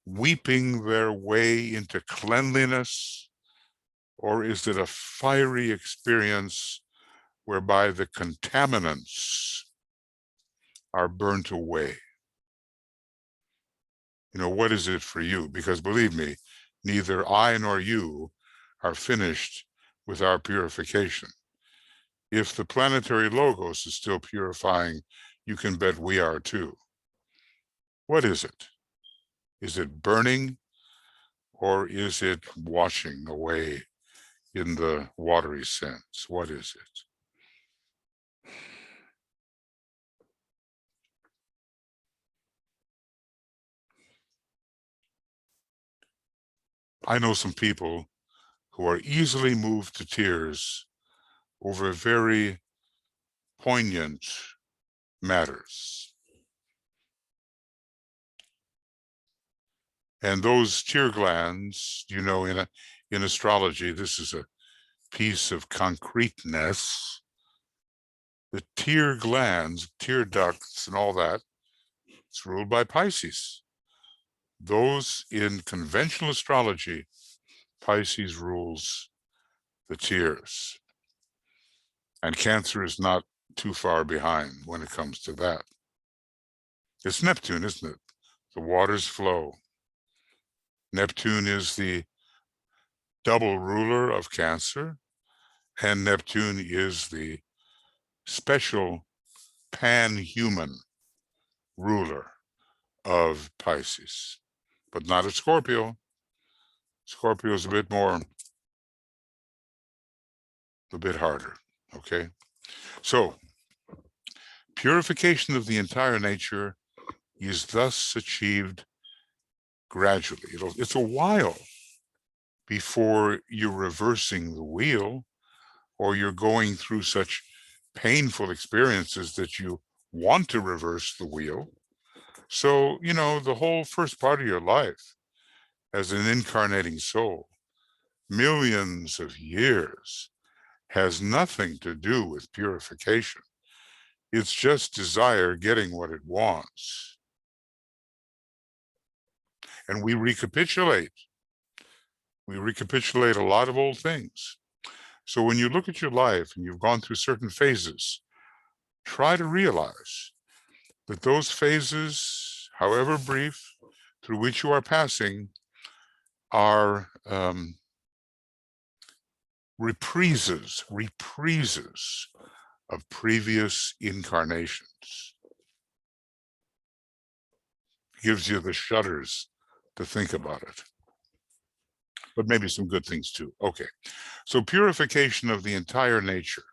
weeping their way into cleanliness? Or is it a fiery experience whereby the contaminants are burnt away? What is it for you? Because believe me, neither I nor you are finished with our purification. If the planetary logos is still purifying, you can bet we are too. What is it? Is it burning, or is it washing away in the watery sense? What is it? I know some people who are easily moved to tears over very poignant matters. And those tear glands, in astrology, this is a piece of concreteness. The tear glands, tear ducts, and all that, it's ruled by Pisces. Those in conventional astrology, Pisces rules the tears. And Cancer is not too far behind when it comes to that. It's Neptune, isn't it? The waters flow. Neptune is the double ruler of Cancer, and Neptune is the special pan-human ruler of Pisces, but not of Scorpio. Scorpio is a bit harder, okay? So, purification of the entire nature is thus achieved gradually. It's a while before you're reversing the wheel, or you're going through such painful experiences that you want to reverse the wheel. So, the whole first part of your life as an incarnating soul, millions of years, has nothing to do with purification. It's just desire getting what it wants. And we recapitulate. We recapitulate a lot of old things. So when you look at your life and you've gone through certain phases, try to realize that those phases, however brief, through which you are passing, are reprises of previous incarnations. Gives you the shudders to think about it. But maybe some good things too. Okay, so purification of the entire nature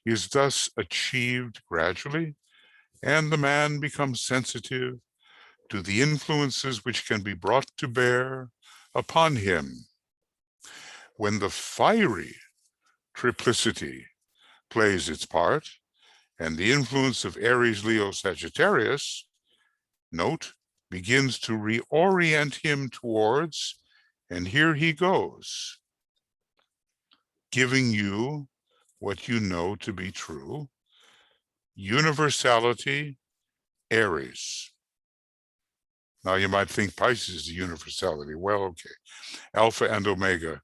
is thus achieved gradually, and the man becomes sensitive to the influences which can be brought to bear upon him. When the fiery triplicity plays its part, and the influence of Aries, Leo, Sagittarius, note, begins to reorient him towards, and here he goes, giving you what you know to be true, universality, Aries. Now you might think Pisces is universality. Well, okay. Alpha and Omega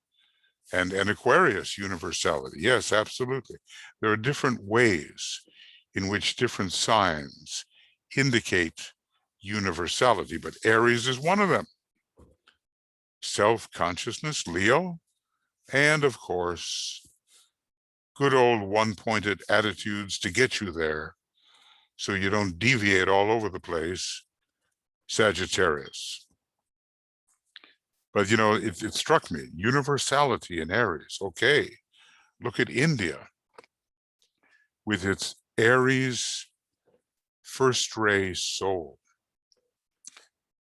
and Aquarius, universality. Yes, absolutely. There are different ways in which different signs indicate universality, but Aries is one of them. Self-consciousness, Leo, and of course, good old one-pointed attitudes to get you there so you don't deviate all over the place, Sagittarius. But it struck me, universality in Aries. Okay, look at India with its Aries first ray soul.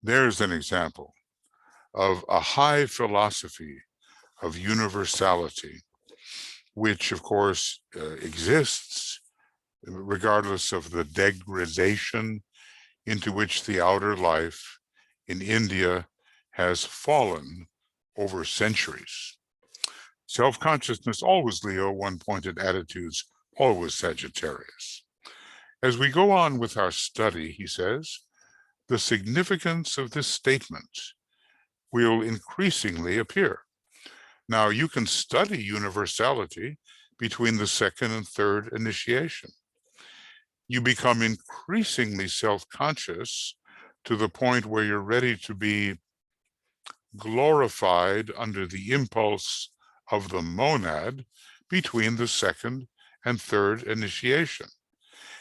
There's an example of a high philosophy of universality, which of course exists regardless of the degradation into which the outer life in India has fallen over centuries. Self-consciousness, always Leo, one-pointed attitudes, always Sagittarius. As we go on with our study, he says, the significance of this statement will increasingly appear. Now, you can study universality between the second and third initiation. You become increasingly self-conscious to the point where you're ready to be glorified under the impulse of the monad between the second and third initiation.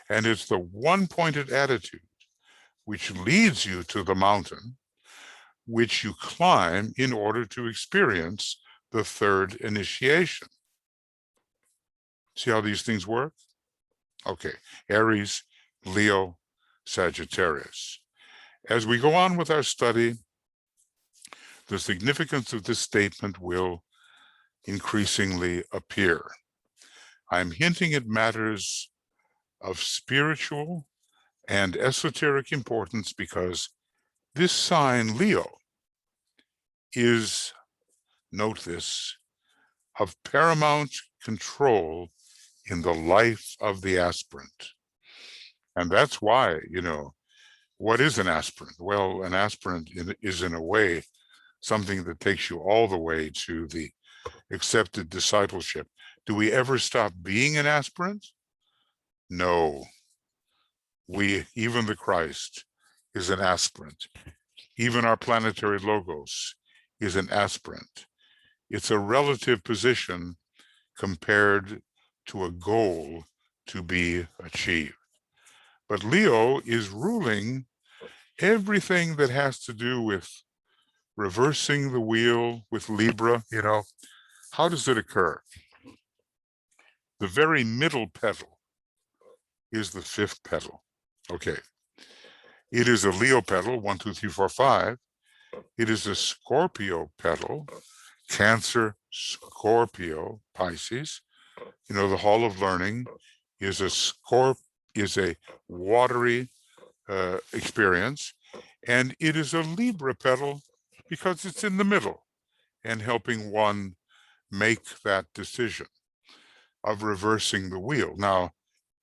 And it's the one-pointed attitude which leads you to the mountain, which you climb in order to experience the third initiation. See how these things work? Okay, Aries, Leo, Sagittarius. As we go on with our study, the significance of this statement will increasingly appear. I'm hinting at matters of spiritual and esoteric importance because this sign, Leo, is, note this, of paramount control in the life of the aspirant. And that's why, what is an aspirant? Well, an aspirant is in a way something that takes you all the way to the accepted discipleship. Do we ever stop being an aspirant? No. Even the Christ is an aspirant. Even our planetary logos is an aspirant. It's a relative position compared to a goal to be achieved. But Leo is ruling everything that has to do with reversing the wheel with Libra. How does it occur? The very middle petal is the fifth petal. Okay. It is a Leo petal, 1, 2, 3, 4, 5. It is a Scorpio petal, Cancer, Scorpio, Pisces. The Hall of Learning is a watery experience, and it is a Libra petal because it's in the middle and helping one make that decision of reversing the wheel. Now,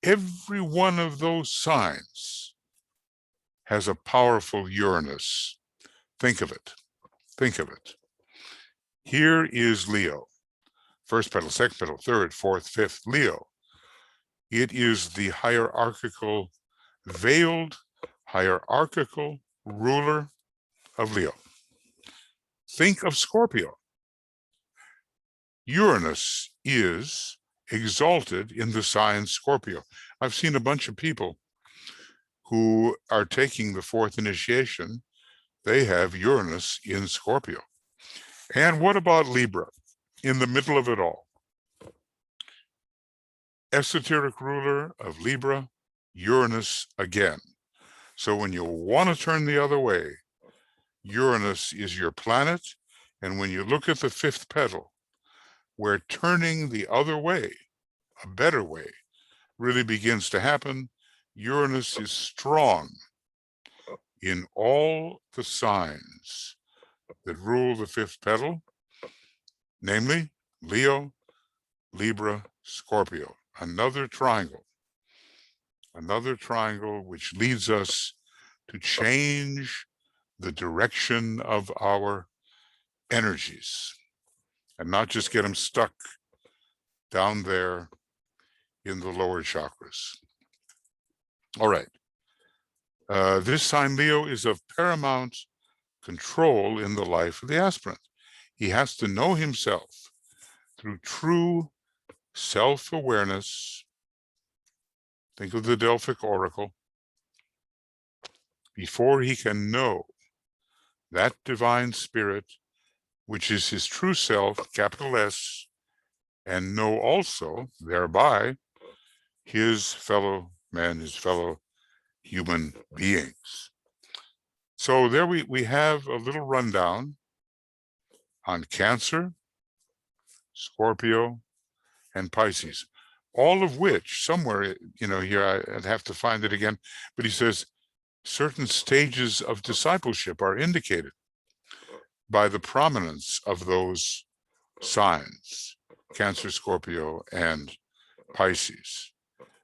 every one of those signs has a powerful Uranus. Think of it. Think of it. Here is Leo. First petal, second petal, third, fourth, fifth, Leo. It is the hierarchical, veiled hierarchical ruler of Leo. Think of Scorpio. Uranus is exalted in the sign Scorpio. I've seen a bunch of people who are taking the fourth initiation. They have Uranus in Scorpio. And what about Libra? In the middle of it all. Esoteric ruler of Libra, Uranus again. So when you want to turn the other way, Uranus is your planet. And when you look at the fifth petal, where turning the other way, a better way, really begins to happen, Uranus is strong in all the signs that rule the fifth petal, namely Leo, Libra, Scorpio. Another triangle which leads us to change the direction of our energies and not just get them stuck down there in the lower chakras. All right. This sign, Leo, is of paramount control in the life of the aspirant. He has to know himself through true self-awareness. Think of the Delphic Oracle. Before he can know that divine spirit, which is his true self, capital S, and know also thereby his fellow men, his fellow human beings. So there we have a little rundown on Cancer, Scorpio, and Pisces. all of which somewhere, here I'd have to find it again, but he says certain stages of discipleship are indicated by the prominence of those signs, Cancer, Scorpio, and Pisces.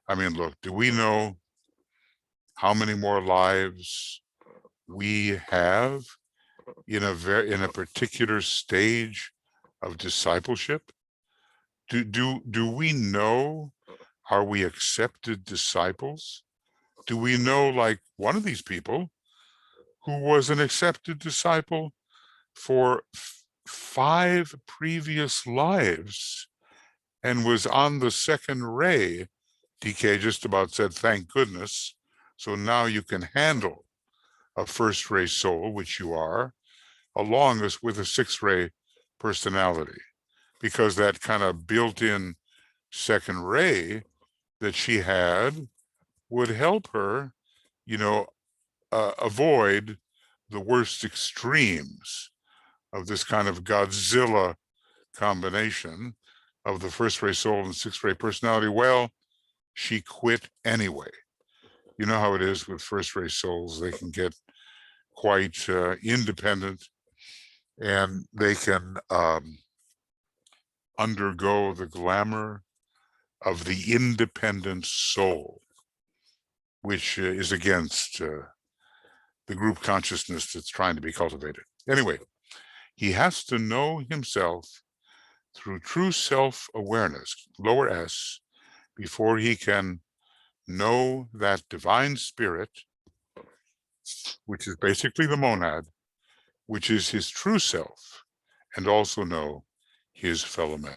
I mean, look, do we know how many more lives we have in a particular stage of discipleship? Do we know, are we accepted disciples? Do we know, like one of these people who was an accepted disciple for 5 previous lives and was on the second ray? DK just about said, thank goodness. So now you can handle a first ray soul, which you are, along with a 6th ray personality, because that kind of built-in second ray that she had would help her, avoid the worst extremes of this kind of Godzilla combination of the first ray soul and 6th ray personality. Well, she quit anyway. You know how it is with first ray souls. They can get quite independent, and they can undergo the glamour of the independent soul, which is against the group consciousness that's trying to be cultivated. Anyway, he has to know himself through true self-awareness, lower S, before he can know that divine spirit, which is basically the monad, which is his true self, and also know his fellow men.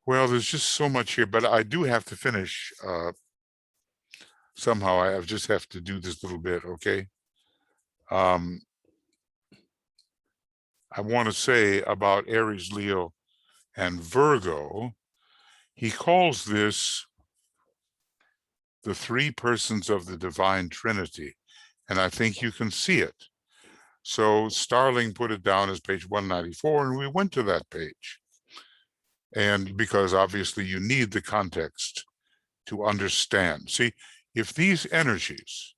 Well, there's just so much here, but I do have to finish. Somehow I just have to do this little bit, okay? I want to say about Aries, Leo, and Virgo, he calls this the 3 persons of the Divine Trinity, and I think you can see it. So Starling put it down as page 194, and we went to that page. And because obviously you need the context to understand. See, if these energies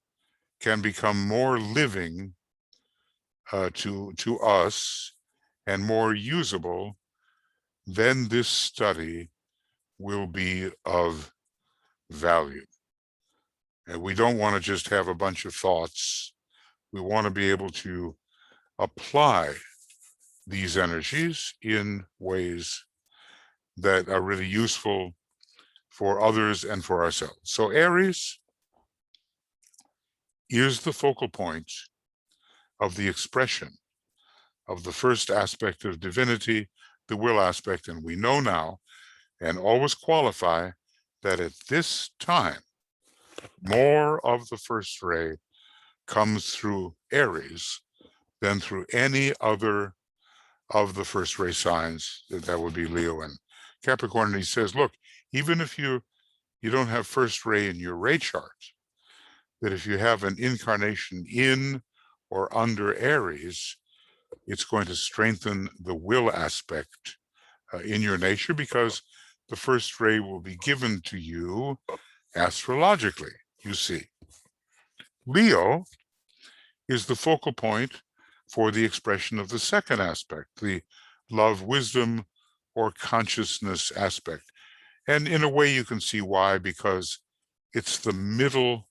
can become more living to us and more usable, then this study will be of value. And we don't want to just have a bunch of thoughts. We want to be able to apply these energies in ways that are really useful for others and for ourselves. So Aries is the focal point of the expression of the first aspect of divinity, the will aspect, and we know now and always qualify that at this time, more of the first ray comes through Aries than through any other of the first ray signs. That would be Leo and Capricorn. And he says, look, even if you don't have first ray in your ray chart, that if you have an incarnation in or under Aries, it's going to strengthen the will aspect in your nature, because the first ray will be given to you astrologically, you see. Leo is the focal point for the expression of the second aspect, the love, wisdom, or consciousness aspect. And in a way you can see why, because it's the middle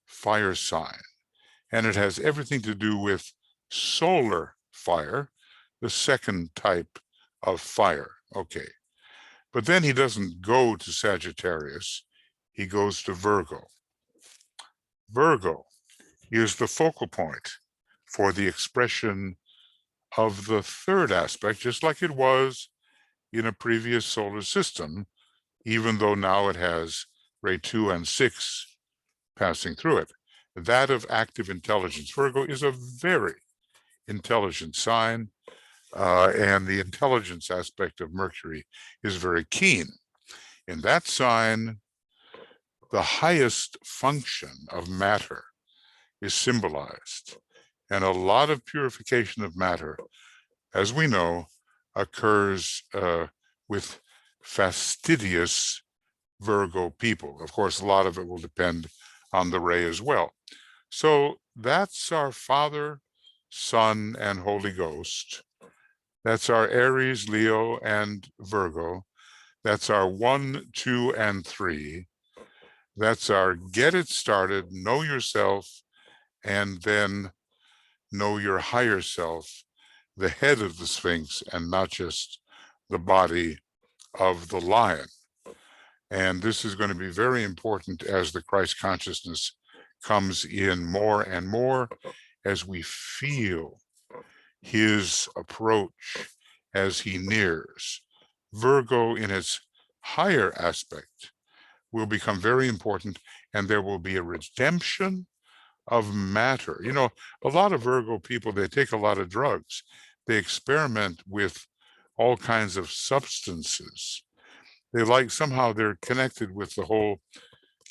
fire sign, and it has everything to do with solar fire, the second type of fire. Okay. But then he doesn't go to Sagittarius, he goes to Virgo. Virgo is the focal point for the expression of the third aspect, just like it was in a previous solar system, even though now it has ray 2 and 6 passing through it. That of active intelligence. Virgo is a very intelligent sign, and the intelligence aspect of Mercury is very keen. In that sign, the highest function of matter is symbolized, and a lot of purification of matter, as we know, occurs with fastidious Virgo people. Of course, a lot of it will depend on the ray as well. So that's our Father, Son, and Holy Ghost. That's our Aries, Leo, and Virgo. That's our 1, 2, and 3. That's our get it started, know yourself, and then know your higher self, the head of the Sphinx, and not just the body of the lion. And this is going to be very important as the Christ consciousness comes in more and more, as we feel his approach as he nears. Virgo in its higher aspect will become very important, and there will be a redemption of matter. You know, a lot of Virgo people, they take a lot of drugs. They experiment with all kinds of substances. They like, somehow they're connected with the whole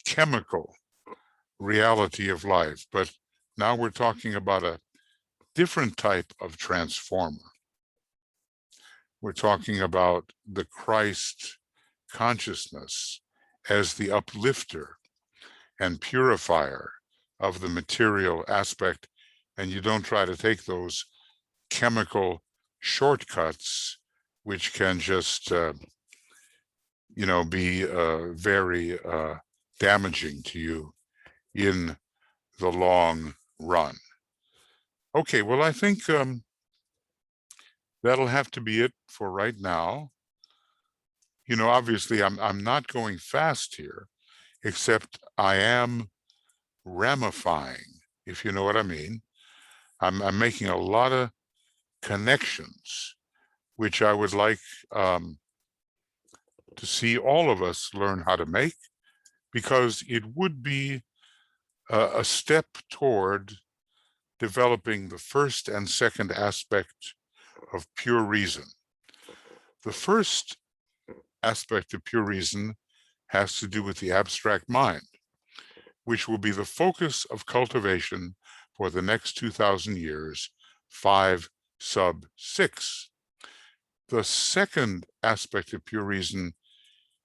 chemical reality of life. But now we're talking about a different type of transformer. We're talking about the Christ consciousness as the uplifter and purifier of the material aspect. And you don't try to take those chemical shortcuts, which can just, be very damaging to you in the long run. Okay, well, I think that'll have to be it for right now. You know, obviously, I'm not going fast here, except I am ramifying, if you know what I mean. I'm making a lot of connections, which I would like to see all of us learn how to make, because it would be a step toward developing the first and second aspect of pure reason. The first aspect of pure reason has to do with the abstract mind, which will be the focus of cultivation for the next 2,000 years, 5 sub 6. The second aspect of pure reason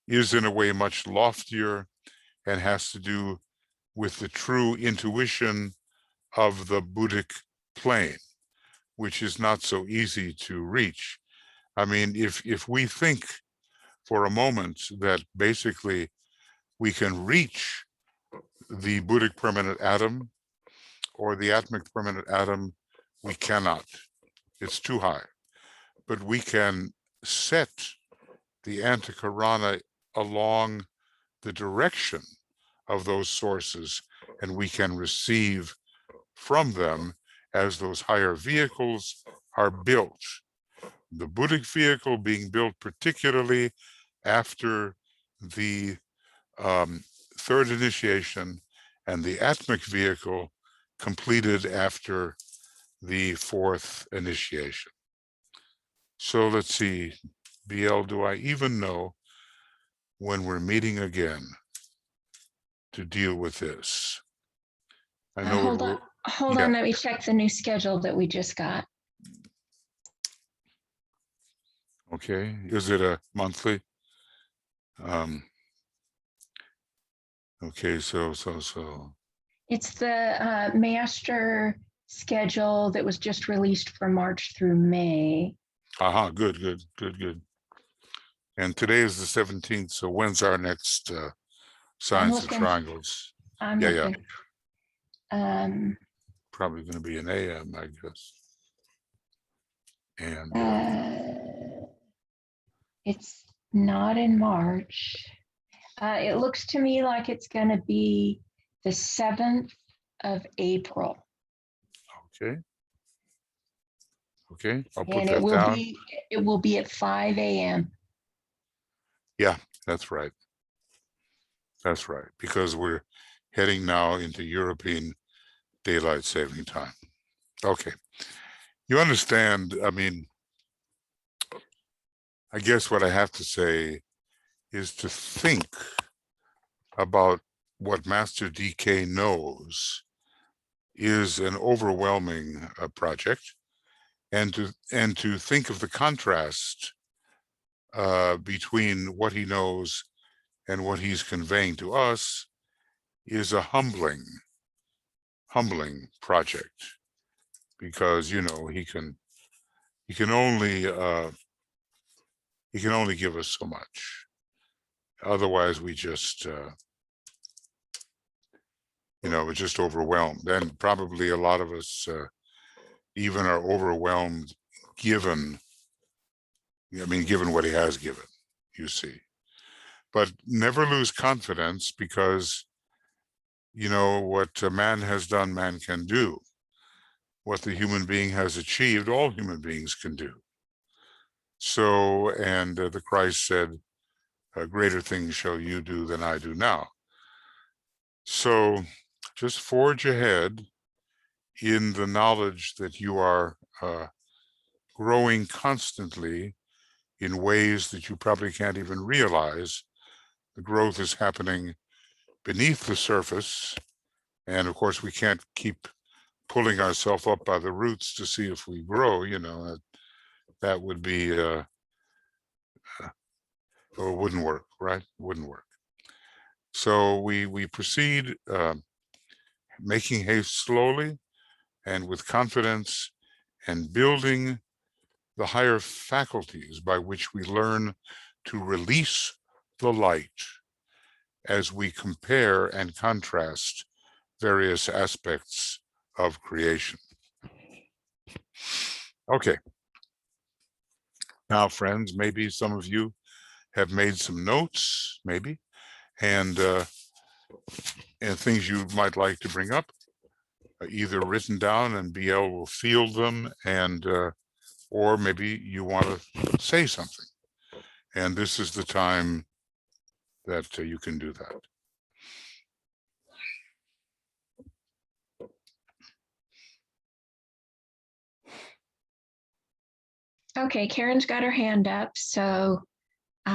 is in a way much loftier and has to do with the true intuition of the Buddhic plane, which is not so easy to reach. I mean, if we think for a moment that basically we can reach the Buddhic permanent atom or the atmic permanent atom, we cannot. It's too high. But we can set the antikarana along the direction of those sources, and we can receive from them as those higher vehicles are built. The Buddhic vehicle being built particularly after the third initiation, and the atmic vehicle completed after the fourth initiation. So let's see, BL, do I even know when we're meeting again to deal with this? I know hold on, let me check the new schedule that we just got. Okay, is it a monthly? Okay, so. It's the master schedule that was just released for March through May. Good. And today is the 17th, so when's our next signs of triangles? I'm looking. Probably going to be an AM, I guess. And it's not in March. It looks to me like it's going to be the 7th of April. Okay, I'll put that down. It will be at 5 a.m. Yeah, that's right. That's right, because we're heading now into European daylight saving time. Okay, you understand, I mean, I guess what I have to say is to think about what Master DK knows is an overwhelming project, and to think of the contrast between what he knows and what he's conveying to us is a humbling project, because he can only give us so much. Otherwise we just we're just overwhelmed, and probably a lot of us even are overwhelmed given what he has given, you see. But never lose confidence, because what a man has done, man can do. What the human being has achieved, all human beings can do. So, and the Christ said, greater things shall you do than I do now. So just forge ahead in the knowledge that you are growing constantly in ways that you probably can't even realize. The growth is happening beneath the surface. And of course, we can't keep pulling ourselves up by the roots to see if we grow, that would be, or it wouldn't work, right? It wouldn't work. So we proceed, making haste slowly and with confidence, and building the higher faculties by which we learn to release the light as we compare and contrast various aspects of creation. Okay. Now, friends, maybe some of you have made some notes, maybe, and things you might like to bring up, either written down and BL will field them, and or maybe you want to say something. And this is the time that you can do that. Okay, Karen's got her hand up, so She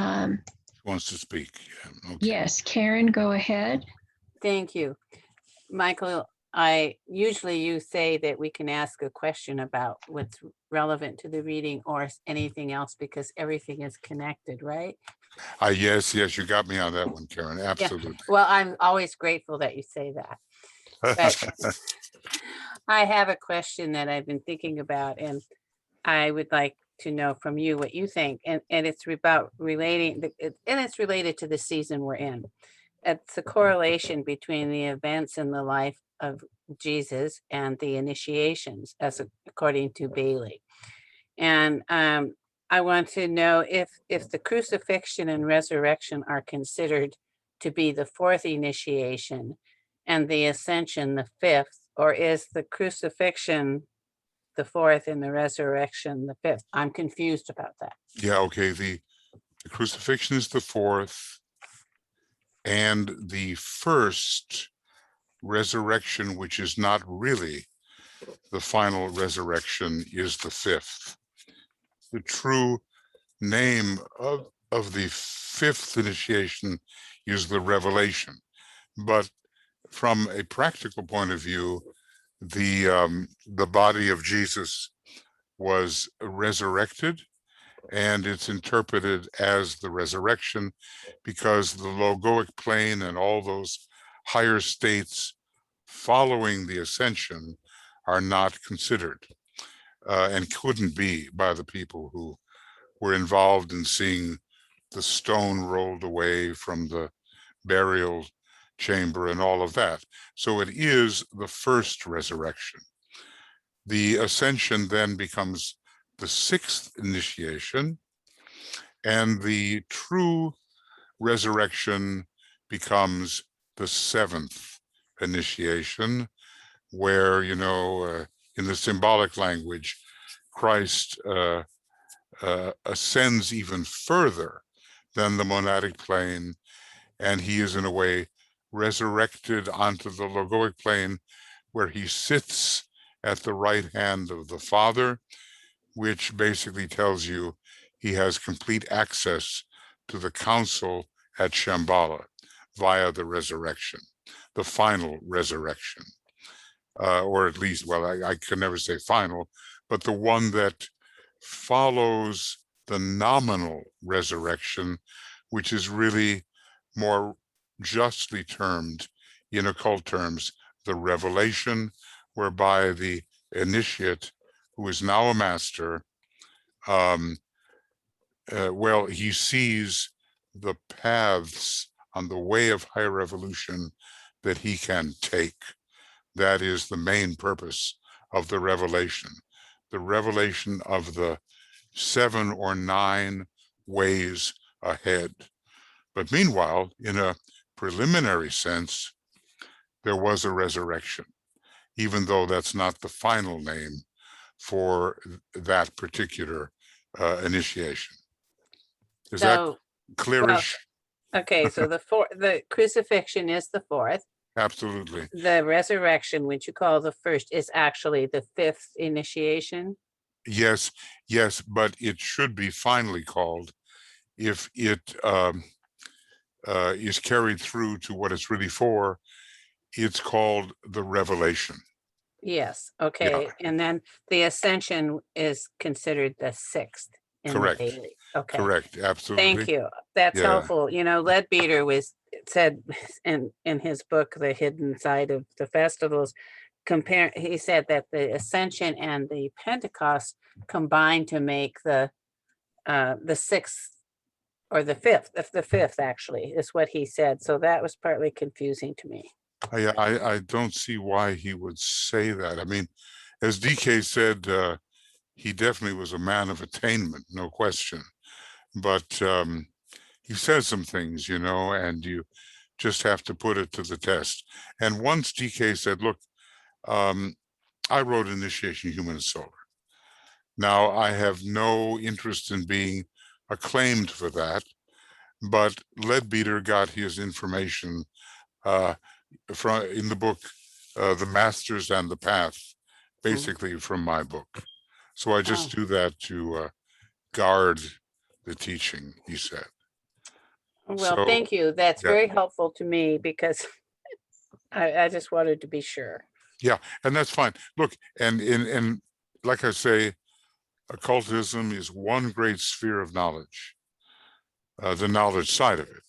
wants to speak. Yeah, okay. yes, Karen, go ahead. Thank you. Michael, usually you say that we can ask a question about what's relevant to the reading or anything else, because everything is connected, right? Yes, you got me on that one, Karen. Absolutely. Yeah. Well, I'm always grateful that you say that. But I have a question that I've been thinking about, and I would like to know from you what you think. And it's about and it's related to the season we're in. It's a correlation between the events in the life of Jesus and the initiations, according to Bailey. And I want to know if the crucifixion and resurrection are considered to be the fourth initiation and the ascension the fifth, or is the crucifixion the fourth and the resurrection the fifth? I'm confused about that. Yeah, okay. The crucifixion is the fourth, and the first resurrection, which is not really the final resurrection, is the fifth. The true name of the fifth initiation is the revelation. But from a practical point of view, the body of Jesus was resurrected, and it's interpreted as the resurrection because the logoic plane and all those higher states following the ascension are not considered, and couldn't be by the people who were involved in seeing the stone rolled away from the burial chamber and all of that. So it is the first resurrection. The ascension then becomes the sixth initiation, and the true resurrection becomes the seventh initiation, where, in the symbolic language, Christ ascends even further than the monadic plane, and he is in a way resurrected onto the logoic plane, where he sits at the right hand of the Father, which basically tells you he has complete access to the council at Shambhala via the resurrection, the final resurrection, or at least, well, I can never say final, but the one that follows the nominal resurrection, which is really more justly termed in occult terms, the revelation, whereby the initiate, who is now a master, well, he sees the paths on the way of higher evolution that he can take. That is the main purpose of the revelation of the 7 or 9 ways ahead. But meanwhile, in a preliminary sense, there was a resurrection, even though that's not the final name for that particular initiation. Is that So, well, clearish? okay, so the crucifixion is the 4th. Absolutely. The resurrection, which you call the 1st, is actually the 5th initiation. Yes, yes, but it should be finally called if it is carried through to what it's really for. It's called the revelation. Yes, okay. And then the ascension is considered the 6th in Correct. the daily. Okay. Correct. Absolutely. Thank you. That's Yeah. helpful. You know, Leadbeater said in his book, The Hidden Side of the Festivals, he said that the ascension and the Pentecost combined to make the 6th or the 5th. The 5th actually is what he said. So that was partly confusing to me. I don't see why he would say that. I mean, as DK said, he definitely was a man of attainment, no question. But he says some things, you know, and you just have to put it to the test. And once DK said, look, I wrote Initiation Human and Solar. Now, I have no interest in being acclaimed for that, but Leadbeater got his information from in the book, The Masters and the Path, basically from my book. So I just do that to guard the teaching, he said. Well, So, thank you. That's yeah. very helpful to me because I just wanted to be sure. Yeah, and that's fine. Look, and like I say, occultism is one great sphere of knowledge, the knowledge side of it.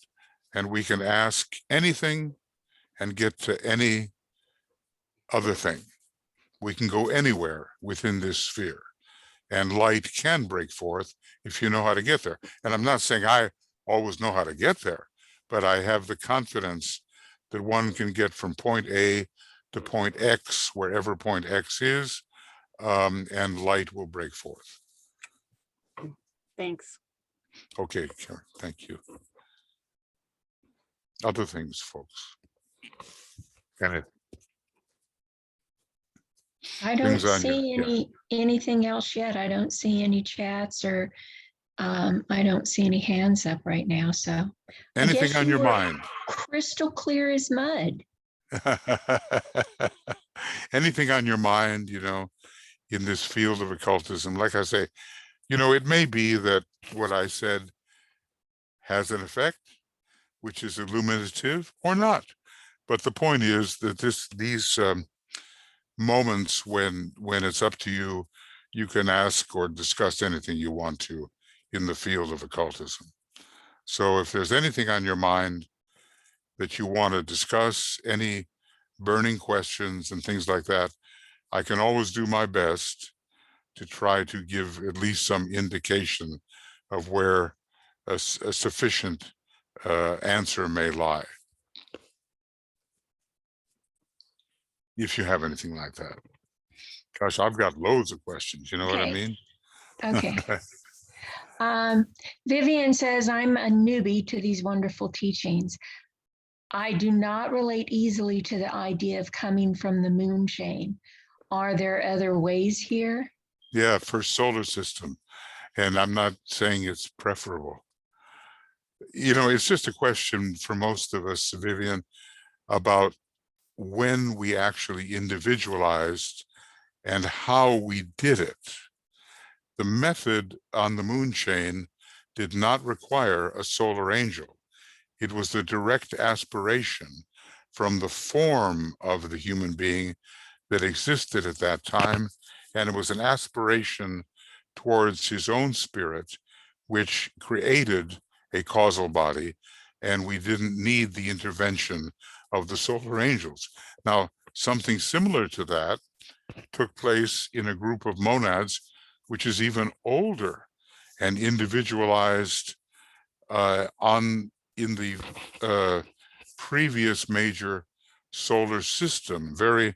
And we can ask anything and get to any other thing. We can go anywhere within this sphere, and light can break forth if you know how to get there. And I'm not saying I always know how to get there, but I have the confidence that one can get from point A to point X, wherever point X is, and light will break forth. Thanks. Okay, Karen, thank you. Other things, folks. Kenneth. I don't Things on your- see anything else yet. I don't see any chats or I don't see any hands up right now. So Anything guess on you your were mind? crystal clear as mud. Anything on your mind, you know, in this field of occultism? Like I say, you know, it may be that what I said has an effect, which is illuminative or not. But the point is that these moments when it's up to you, you can ask or discuss anything you want to in the field of occultism. So if there's anything on your mind that you want to discuss, any burning questions and things like that, I can always do my best to try to give at least some indication of where a sufficient answer may lie. If you have anything like that. Gosh, I've got loads of questions, you know what I mean? Okay. Vivian says, I'm a newbie to these wonderful teachings. I do not relate easily to the idea of coming from the moon chain. Are there other ways here? Yeah, for solar system. And I'm not saying it's preferable. You know, it's just a question for most of us, Vivian, about when we actually individualized and how we did it. The method on the moon chain did not require a solar angel. It was the direct aspiration from the form of the human being that existed at that time. And it was an aspiration towards his own spirit, which created a causal body, and we didn't need the intervention of the solar angels. Now, something similar to that took place in a group of monads, which is even older and individualized in the previous major solar system, very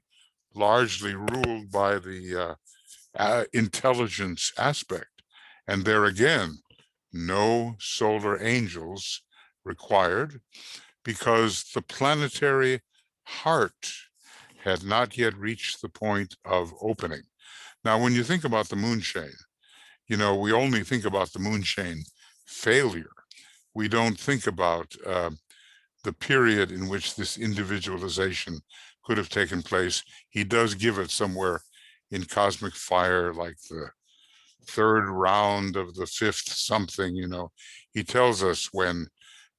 largely ruled by the intelligence aspect. And there again, no solar angels required, because the planetary heart had not yet reached the point of opening. Now, when you think about the moon chain, you know, we only think about the moon chain failure. We don't think about the period in which this individualization could have taken place. He does give it somewhere in Cosmic Fire, like the third round of the fifth something, you know. He tells us when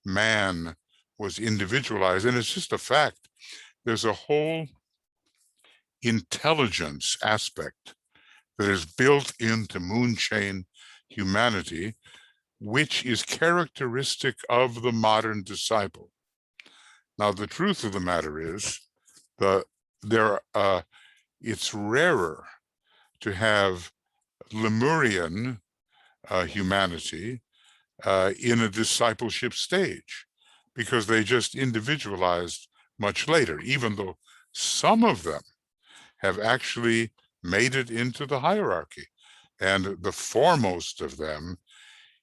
man was individualized, and it's just a fact. There's a whole intelligence aspect that is built into moon chain humanity, which is characteristic of the modern disciple. Now, the truth of the matter is it's rarer to have Lemurian humanity in a discipleship stage, because they just individualized much later, even though some of them have actually made it into the hierarchy. And the foremost of them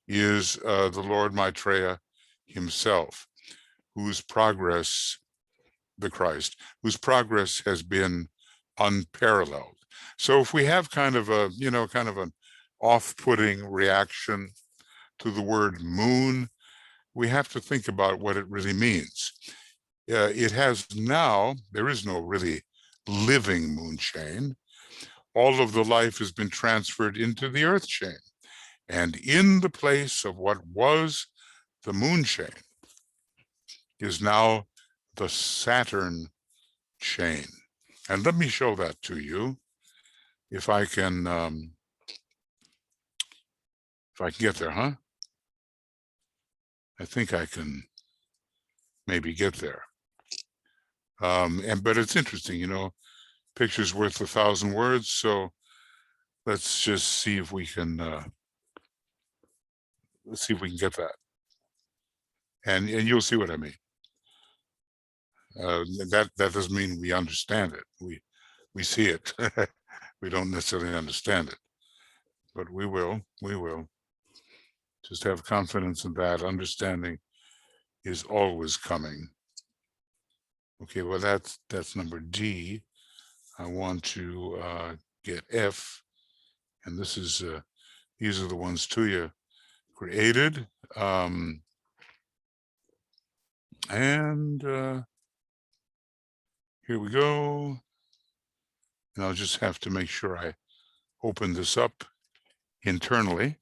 is the Lord Maitreya himself, whose progress, the Christ, whose progress has been unparalleled. So if we have kind of a, you know, kind of an off-putting reaction to the word moon, we have to think about what it really means. It has now, there is no really living moon chain. All of the life has been transferred into the earth chain. And in the place of what was the moon chain is now the Saturn chain. And let me show that to you. If I can get there, huh? I think I can maybe get there. But it's interesting, you know, picture's worth 1,000 words. So let's just see if we can, let's see if we can get that. And you'll see what I mean. That doesn't mean we understand it. We see it. We don't necessarily understand it, but we will. Just have confidence in that. Understanding is always coming. Okay, well, that's number D. I want to get F, and this is these are the ones Tuya created. And here we go. And I'll just have to make sure I open this up internally.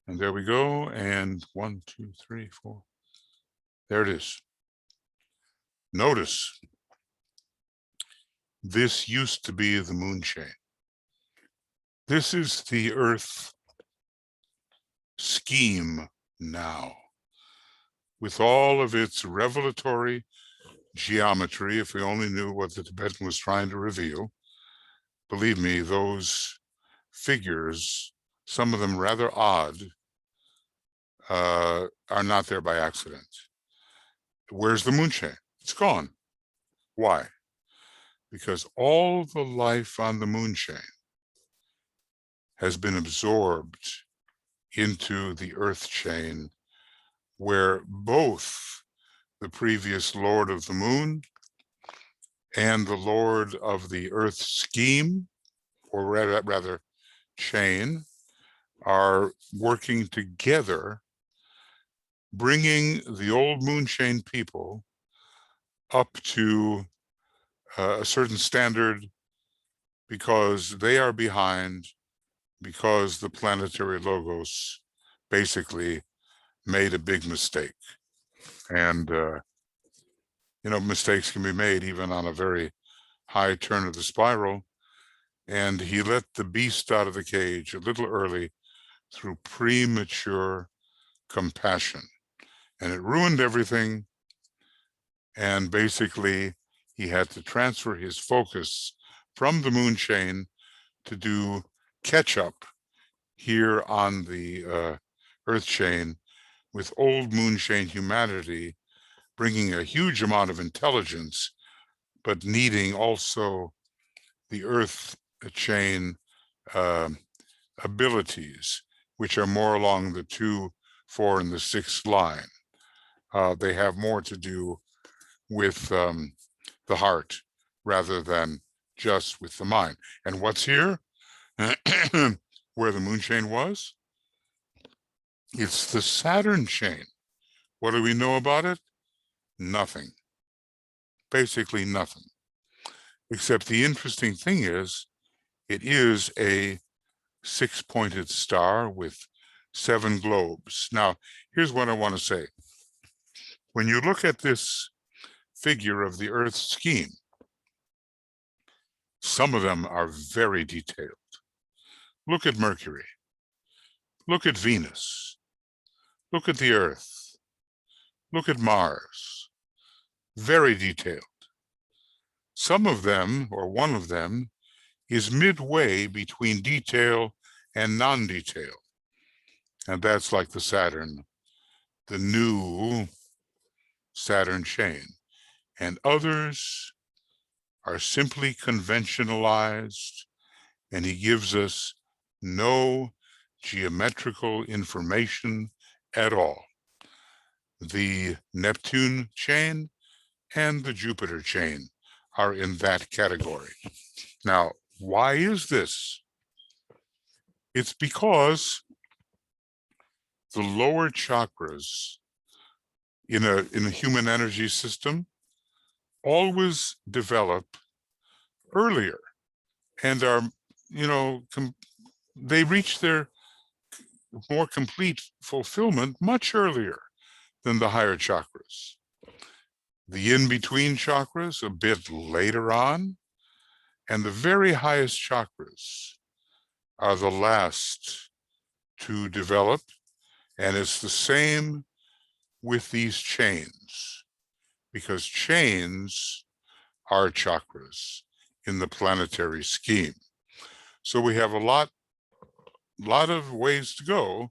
And there we go. And 1, 2, 3, 4. There it is. Notice, this used to be the moon chain. This is the Earth scheme now, with all of its revelatory geometry. If we only knew what the Tibetan was trying to reveal, believe me, those figures, some of them rather odd, are not there by accident. Where's the moon chain? It's gone. Why? Because all the life on the moon chain has been absorbed into the earth chain, where both the previous Lord of the Moon and the Lord of the Earth scheme, or rather chain, are working together, bringing the old moon chain people up to a certain standard, because they are behind, because the planetary logos basically made a big mistake. And you know, mistakes can be made even on a very high turn of the spiral. And he let the beast out of the cage a little early, through premature compassion. And it ruined everything. And basically, he had to transfer his focus from the moon chain to do catch up here on the earth chain with old moon chain humanity, bringing a huge amount of intelligence, but needing also the earth chain abilities, which are more along the 2, 4, and the 6 line. They have more to do with the heart rather than just with the mind. And what's here? Where the moon chain was? It's the Saturn chain. What do we know about it? Nothing. Basically nothing. Except the interesting thing is, it is a 6-pointed star with 7 globes. Now, here's what I want to say. When you look at this figure of the Earth scheme, some of them are very detailed. Look at Mercury. Look at Venus. Look at the Earth. Look at Mars. Very detailed. Some of them, or one of them, is midway between detail and non-detail. And that's like the Saturn, the new Saturn chain. And others are simply conventionalized, and he gives us no geometrical information at all. The Neptune chain and the Jupiter chain are in that category. Now, why is this? It's because the lower chakras in a human energy system always develop earlier and are, they reach their more complete fulfillment much earlier than the higher chakras. The in-between chakras a bit later on, and the very highest chakras are the last to develop. And it's the same with these chains, because chains are chakras in the planetary scheme. So we have a lot of ways to go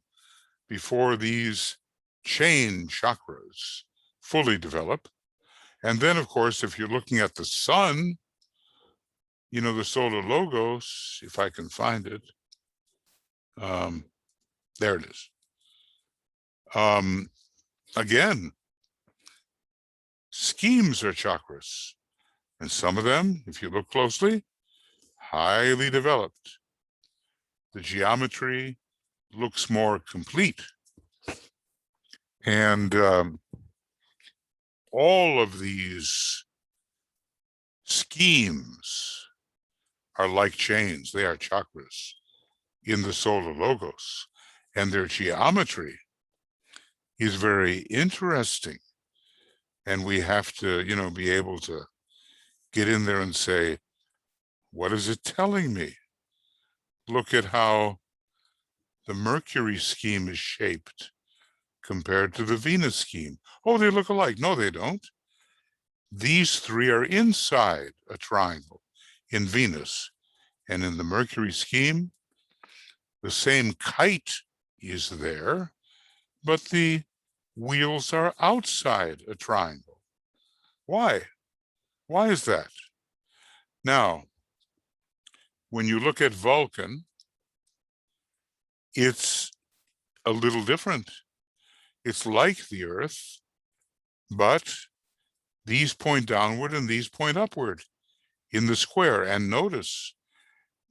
before these chain chakras fully develop. And then, of course, if you're looking at the sun, the solar logos, if I can find it, there it is. Again, schemes are chakras, and some of them, if you look closely, highly developed. The geometry looks more complete. And all of these schemes are like chains. They are chakras in the solar logos, and their geometry is very interesting. And we have to, be able to get in there and say, what is it telling me? Look at how the Mercury scheme is shaped compared to the Venus scheme. Oh, they look alike. No, they don't. These 3 are inside a triangle in Venus. And in the Mercury scheme, the same kite is there, but the wheels are outside a triangle. Why? Why is that? Now, when you look at Vulcan, it's a little different. It's like the Earth, but these point downward and these point upward in the square. And notice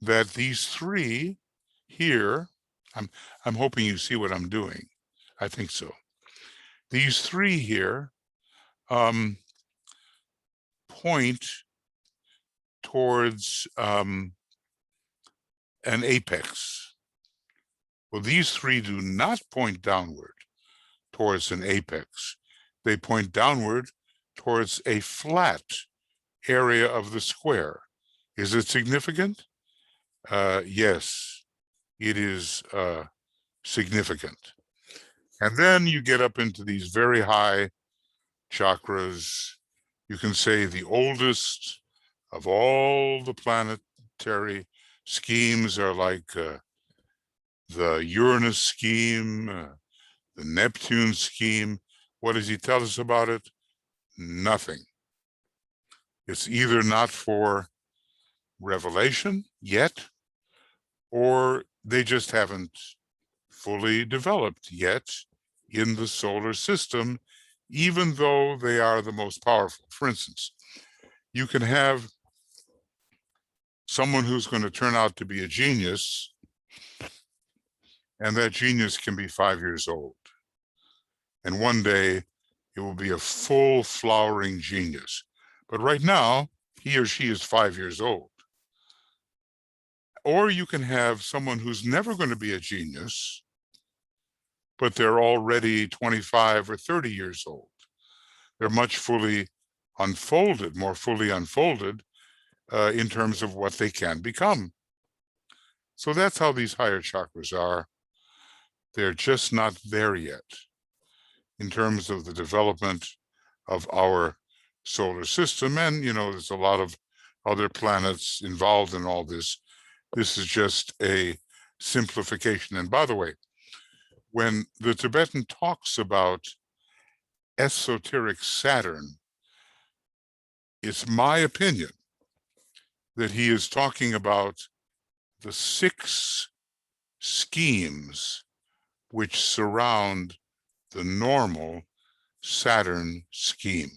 that these 3 here, I'm hoping you see what I'm doing. I think so. These 3 here point towards an apex. Well, these 3 do not point downward towards an apex. They point downward towards a flat area of the square. Is it significant? Yes, it is significant. And then you get up into these very high chakras. You can say the oldest of all the planetary schemes are like the Uranus scheme, the Neptune scheme. What does he tell us about it? Nothing. It's either not for revelation yet, or they just haven't fully developed yet in the solar system, even though they are the most powerful. For instance, you can have someone who's going to turn out to be a genius, and that genius can be 5 years old. And one day it will be a full flowering genius. But right now, he or she is 5 years old. Or you can have someone who's never going to be a genius, but they're already 25 or 30 years old. They're much fully unfolded, more fully unfolded in terms of what they can become. So that's how these higher chakras are. They're just not there yet in terms of the development of our solar system. And, there's a lot of other planets involved in all this. This is just a simplification. And by the way, when the Tibetan talks about esoteric Saturn, it's my opinion that he is talking about the 6 schemes which surround the normal Saturn scheme.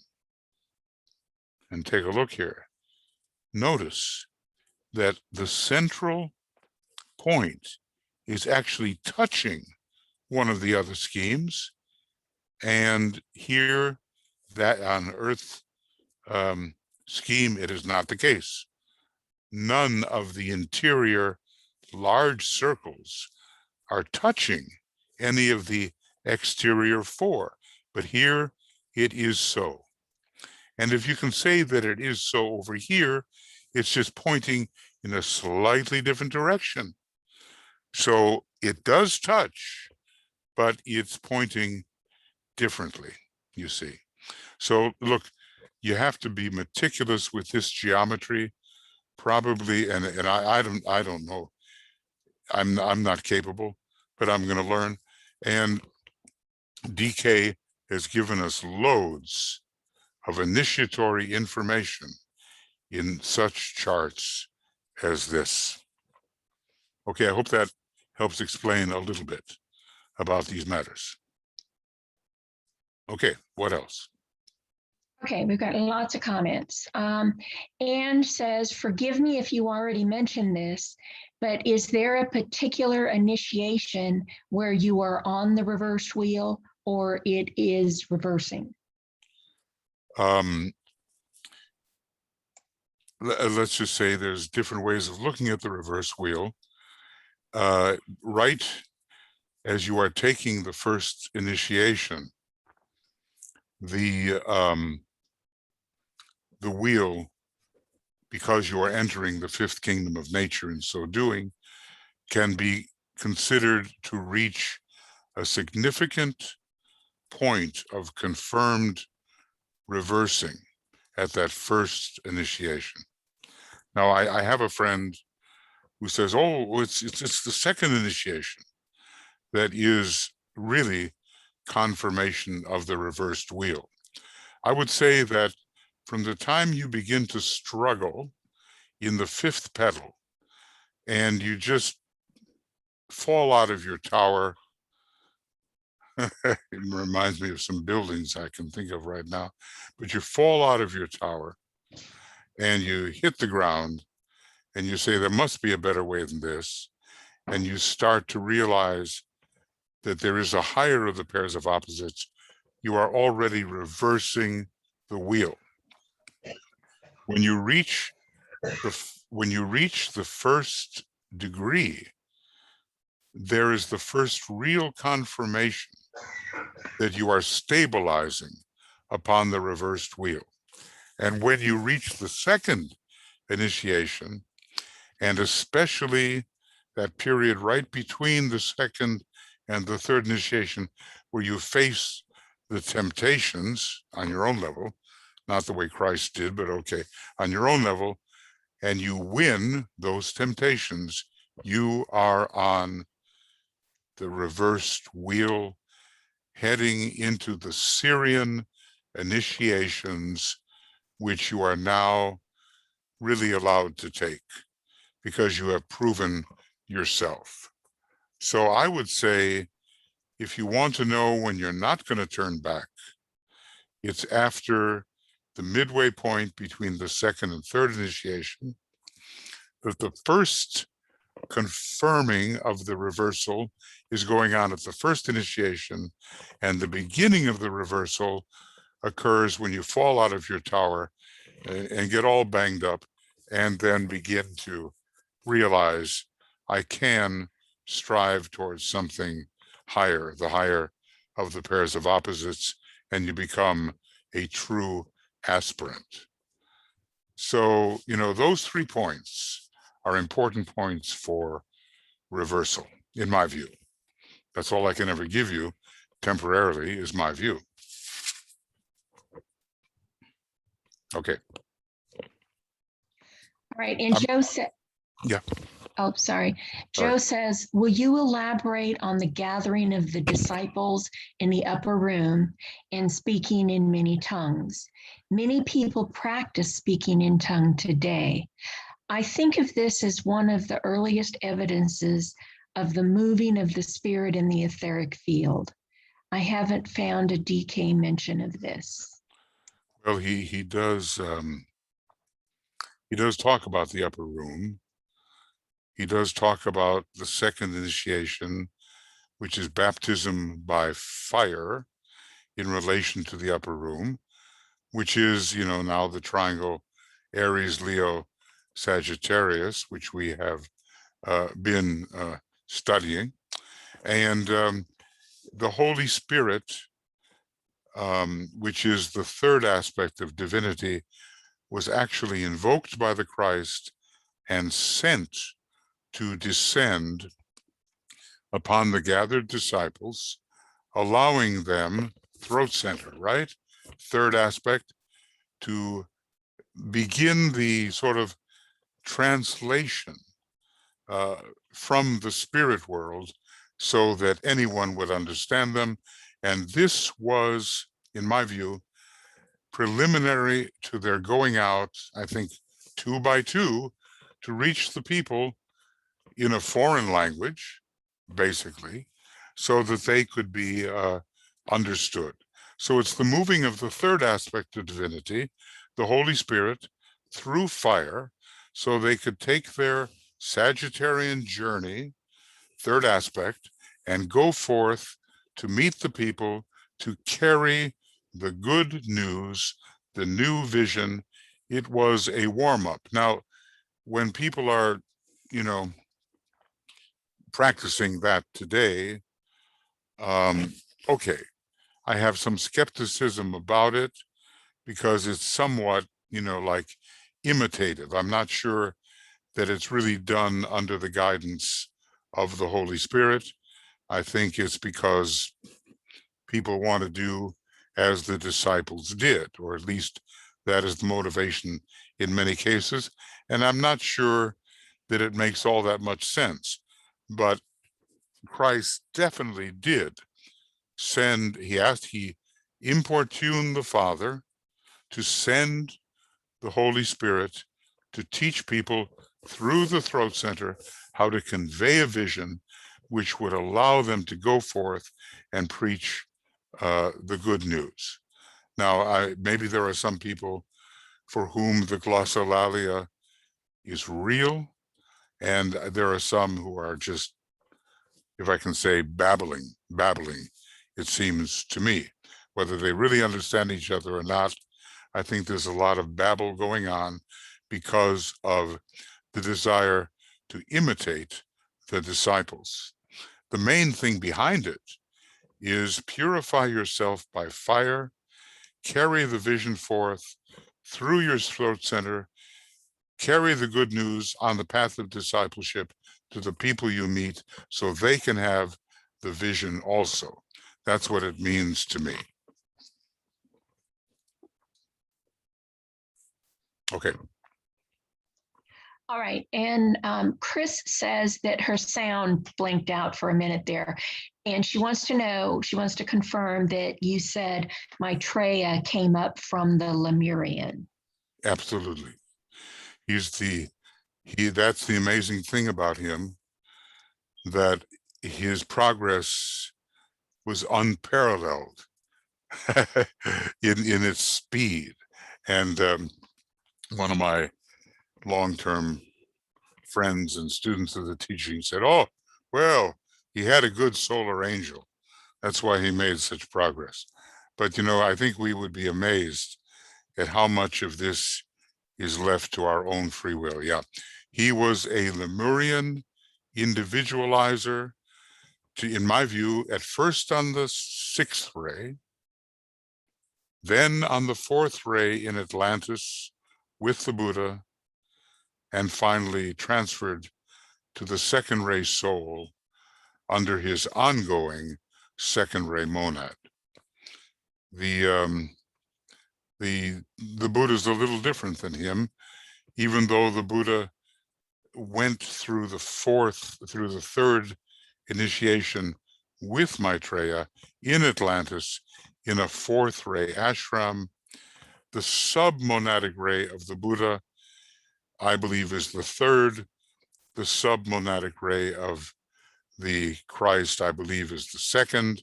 And take a look here. Notice that the central point is actually touching one of the other schemes. And here, that on Earth scheme, it is not the case. None of the interior large circles are touching any of the exterior 4, but here it is so. And if you can say that it is so over here, it's just pointing in a slightly different direction. So it does touch, but it's pointing differently, you see. So look, you have to be meticulous with this geometry, probably, and I don't know. I'm not capable, but I'm going to learn. And DK has given us loads of initiatory information in such charts as this. Okay, I hope that helps explain a little bit about these matters. Okay, what else? Okay, we've got lots of comments. Anne says, forgive me if you already mentioned this, but is there a particular initiation where you are on the reverse wheel or it is reversing? Let's just say there's different ways of looking at the reverse wheel. Right as you are taking the first initiation, the wheel, because you are entering the 5th kingdom of nature in so doing, can be considered to reach a significant point of confirmed reversing at that first initiation. Now, I have a friend who says, oh, it's the second initiation that is really confirmation of the reversed wheel. I would say that from the time you begin to struggle in the 5th petal and you just fall out of your tower, it reminds me of some buildings I can think of right now, but you fall out of your tower and you hit the ground and you say, there must be a better way than this. And you start to realize that there is a higher of the pairs of opposites. You are already reversing the wheel. When you reach the first degree, there is the first real confirmation that you are stabilizing upon the reversed wheel. And when you reach the second initiation, and especially that period right between the second and the third initiation, where you face the temptations on your own level, not the way Christ did, but okay, on your own level, and you win those temptations, you are on the reversed wheel heading into the Syrian initiations, which you are now really allowed to take because you have proven yourself. So I would say, if you want to know when you're not going to turn back, it's after the midway point between the second and third initiation, that the first confirming of the reversal is going on at the first initiation, and the beginning of the reversal occurs when you fall out of your tower and get all banged up, and then begin to realize I can strive towards something higher, the higher of the pairs of opposites, and you become a true aspirant. So, those 3 points are important points for reversal, in my view. That's all I can ever give you temporarily, is my view. Okay. All right. And Joe said, Yeah. oh, sorry. Sorry. Joe says, will you elaborate on the gathering of the disciples in the upper room and speaking in many tongues? Many people practice speaking in tongue today. I think of this as one of the earliest evidences of the moving of the spirit in the etheric field. I haven't found a DK mention of this. Well, he does talk about the upper room. He does talk about the second initiation, which is baptism by fire, in relation to the upper room, which is, now the triangle Aries, Leo, Sagittarius, which we have been studying. And the Holy Spirit, which is the third aspect of divinity, was actually invoked by the Christ and sent to descend upon the gathered disciples, allowing them, throat center, right? Third aspect, to begin the sort of translation from the spirit world so that anyone would understand them. And this was, in my view, preliminary to their going out, I think, 2 by 2, to reach the people in a foreign language, basically, so that they could be understood. So it's the moving of the third aspect of divinity, the Holy Spirit, through fire, so they could take their Sagittarian journey, third aspect, and go forth to meet the people, to carry the good news, the new vision. It was a warm-up. Now, when people are, practicing that today, okay, I have some skepticism about it because it's somewhat, like imitative. I'm not sure that it's really done under the guidance of the Holy Spirit. I think it's because people want to do as the disciples did, or at least that is the motivation in many cases. And I'm not sure that it makes all that much sense. But Christ definitely did send, he importuned the Father to send the Holy Spirit to teach people through the throat center how to convey a vision which would allow them to go forth and preach the good news. Now, maybe there are some people for whom the glossolalia is real, and there are some who are just, if I can say, babbling, it seems to me. Whether they really understand each other or not, I think there's a lot of babble going on because of the desire to imitate the disciples. The main thing behind it is purify yourself by fire, carry the vision forth through your throat center, carry the good news on the path of discipleship to the people you meet so they can have the vision also. That's what it means to me. Okay. All right. And Chris says that her sound blinked out for a minute there. And she wants to know, she wants to confirm that you said Maitreya came up from the Lemurian. Absolutely. That's the amazing thing about him, that his progress was unparalleled in its speed. And one of my long-term friends and students of the teaching said, oh, well, he had a good solar angel. That's why he made such progress. But, I think we would be amazed at how much of this is left to our own free will. Yeah, he was a Lemurian individualizer, in my view, at first on the 6th ray, then on the 4th ray in Atlantis with the Buddha, and finally transferred to the 2nd ray soul under his ongoing 2nd ray monad. The Buddha is a little different than him, even though the Buddha went through the 3rd initiation with Maitreya in Atlantis in a 4th ray ashram. The submonadic ray of the Buddha, I believe, is the 3rd. The submonadic ray of the Christ, I believe, is the 2nd.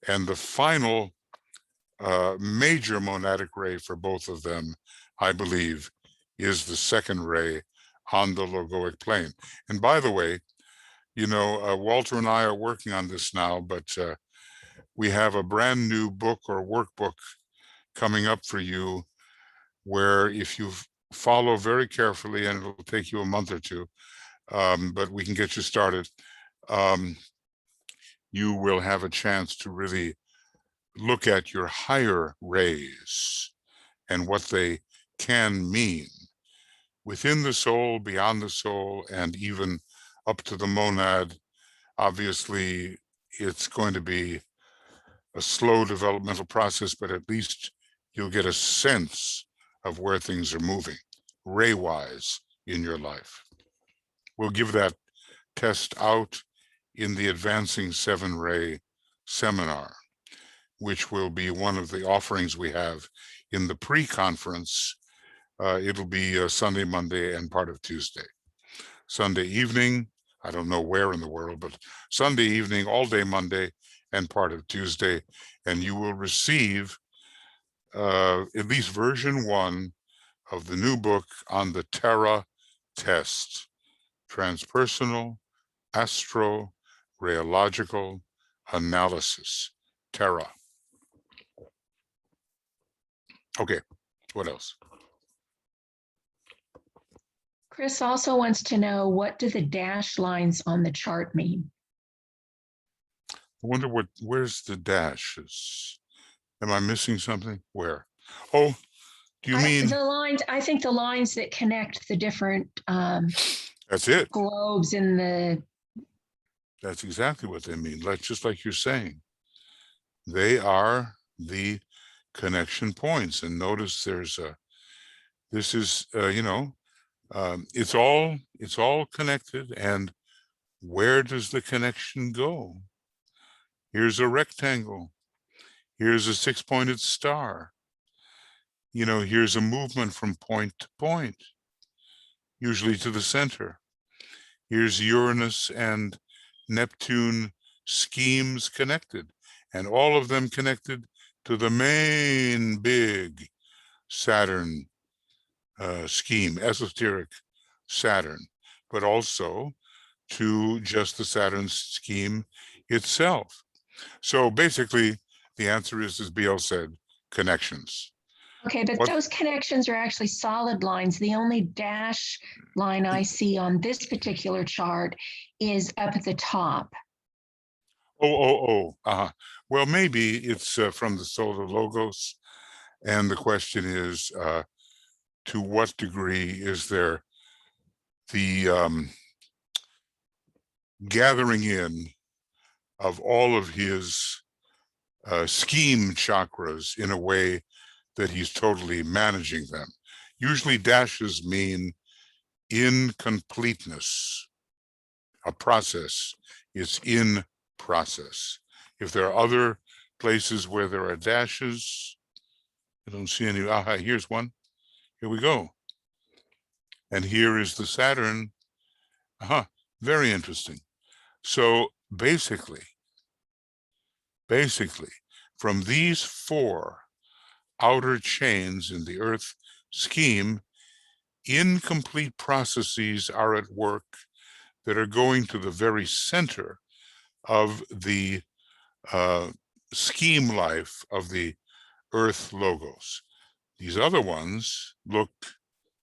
And the final major monadic ray for both of them, I believe, is the 2nd ray on the logoic plane. And by the way, Walter and I are working on this now, but we have a brand new book or workbook coming up for you, where if you follow very carefully, and it'll take you a month or two, but we can get you started, you will have a chance to really look at your higher rays and what they can mean within the soul, beyond the soul, and even up to the monad. Obviously, it's going to be a slow developmental process, but at least you'll get a sense of where things are moving ray-wise in your life. We'll give that test out in the Advancing 7-Ray seminar, which will be one of the offerings we have in the pre-conference. It'll be Sunday, Monday, and part of Tuesday. Sunday evening, I don't know where in the world, but Sunday evening, all day Monday, and part of Tuesday, and you will receive at least version 1 of the new book on the Terra test, transpersonal, astro-rheological analysis, Terra. Okay, what else? Chris also wants to know, what do the dashed lines on the chart mean? I wonder where's the dashes? Am I missing something? Where? Oh, do you mean? The lines, I think the lines that connect the different That's it. globes in the. That's exactly what they mean. Just like you're saying. They are the connection points. And notice this is, it's all connected. And where does the connection go? Here's a rectangle. Here's a 6-pointed star. Here's a movement from point to point, usually to the center. Here's Uranus and Neptune schemes connected, and all of them connected to the main big Saturn scheme, esoteric Saturn, but also to just the Saturn scheme itself. So basically, the answer is, as Biel said, connections. Okay, but those connections are actually solid lines. The only dash line I see on this particular chart is up at the top. Well, maybe it's from the solar logos. And the question is, to what degree is there the gathering in of all of his scheme chakras in a way that he's totally managing them. Usually dashes mean incompleteness. A process is in process. If there are other places where there are dashes, I don't see any. Aha, here's one. Here we go. And here is the Saturn. Aha, very interesting. So basically, from these four outer chains in the Earth scheme, incomplete processes are at work that are going to the very center of the scheme life of the Earth logos. These other ones look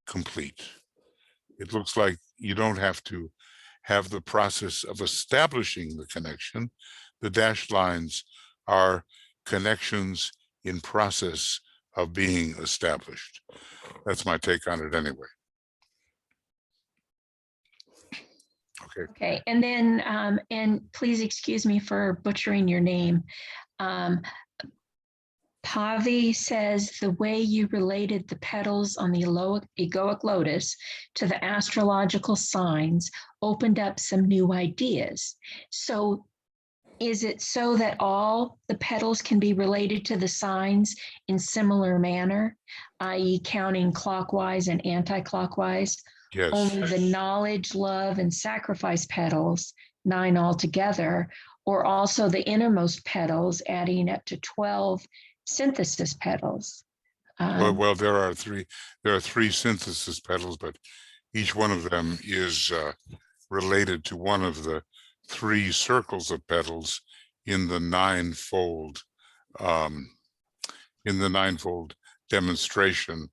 complete. It looks like you don't have to have the process of establishing the connection. The dashed lines are connections in process of being established. That's my take on it anyway. Okay. Okay, and then, and please excuse me for butchering your name. Pavi says the way you related the petals on the egoic lotus to the astrological signs opened up some new ideas. So is it so that all the petals can be related to the signs in similar manner, i.e. counting clockwise and anti-clockwise? Yes. Only the knowledge, love, and sacrifice petals, 9 altogether, or also the innermost petals, adding up to 12 synthesis petals? Well, there are three synthesis petals, but each one of them is related to one of the 3 circles of petals in the ninefold demonstration.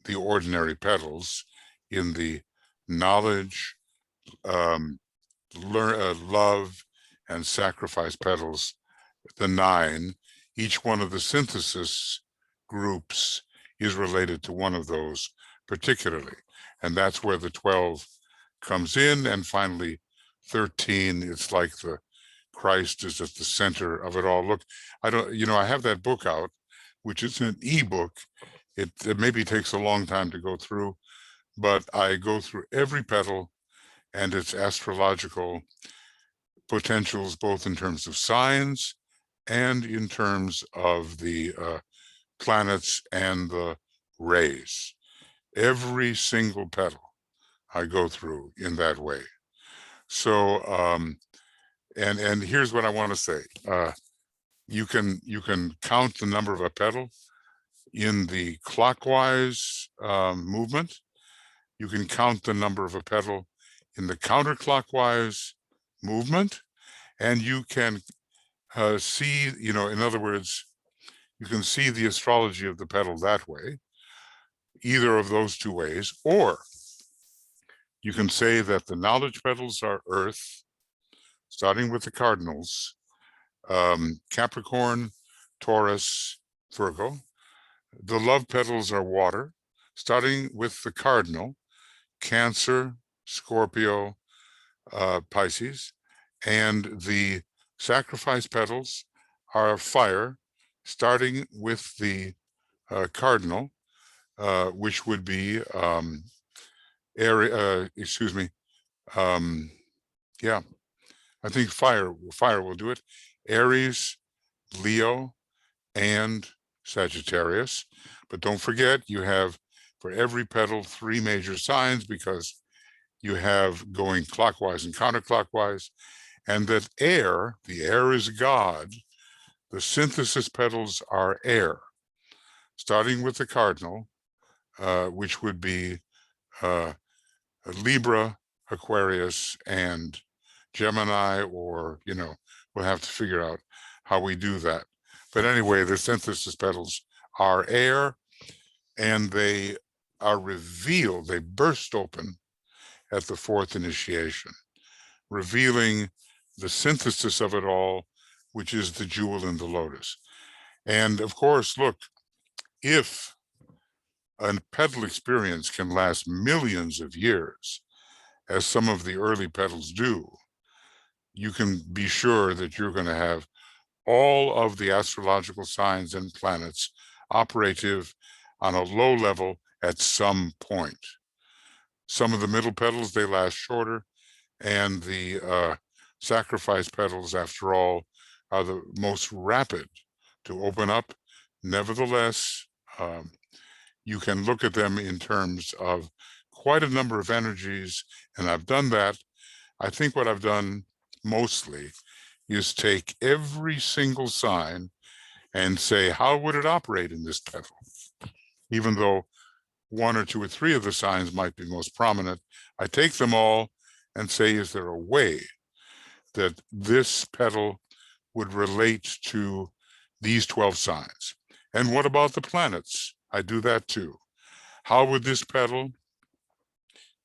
The ordinary petals in the knowledge, love, and sacrifice petals, the 9, each one of the synthesis groups is related to one of those particularly. And that's where the 12 comes in. And finally, 13, it's like the Christ is at the center of it all. Look, I have that book out, which is an ebook. It maybe takes a long time to go through, but I go through every petal and its astrological potentials, both in terms of signs and in terms of the planets and the rays. Every single petal I go through in that way. So, and here's what I want to say. You can count the number of a petal in the clockwise movement. You can count the number of a petal in the counterclockwise movement, and you can see, in other words, you can see the astrology of the petal that way, either of those 2 ways, or you can say that the knowledge petals are Earth, starting with the cardinals, Capricorn, Taurus, Virgo. The love petals are water, starting with the cardinal, Cancer, Scorpio, Pisces, and the sacrifice petals are fire, starting with the cardinal, which would be yeah, I think fire will do it. Aries, Leo, and Sagittarius. But don't forget, you have for every petal 3 major signs, because you have going clockwise and counterclockwise, and that air, the air is God. The synthesis petals are air, starting with the cardinal, which would be Libra, Aquarius, and Gemini, or, we'll have to figure out how we do that. But anyway, the synthesis petals are air, and they are revealed, they burst open at the 4th initiation, revealing the synthesis of it all, which is the jewel in the lotus. And of course, look, if a petal experience can last millions of years, as some of the early petals do, you can be sure that you're going to have all of the astrological signs and planets operative on a low level at some point. Some of the middle petals, they last shorter, and the sacrifice petals, after all, are the most rapid to open up. Nevertheless, you can look at them in terms of quite a number of energies, and I've done that. I think what I've done mostly is take every single sign and say, how would it operate in this petal? Even though one or two or three of the signs might be most prominent, I take them all and say, is there a way that this petal would relate to these 12 signs? And what about the planets? I do that too. How would this petal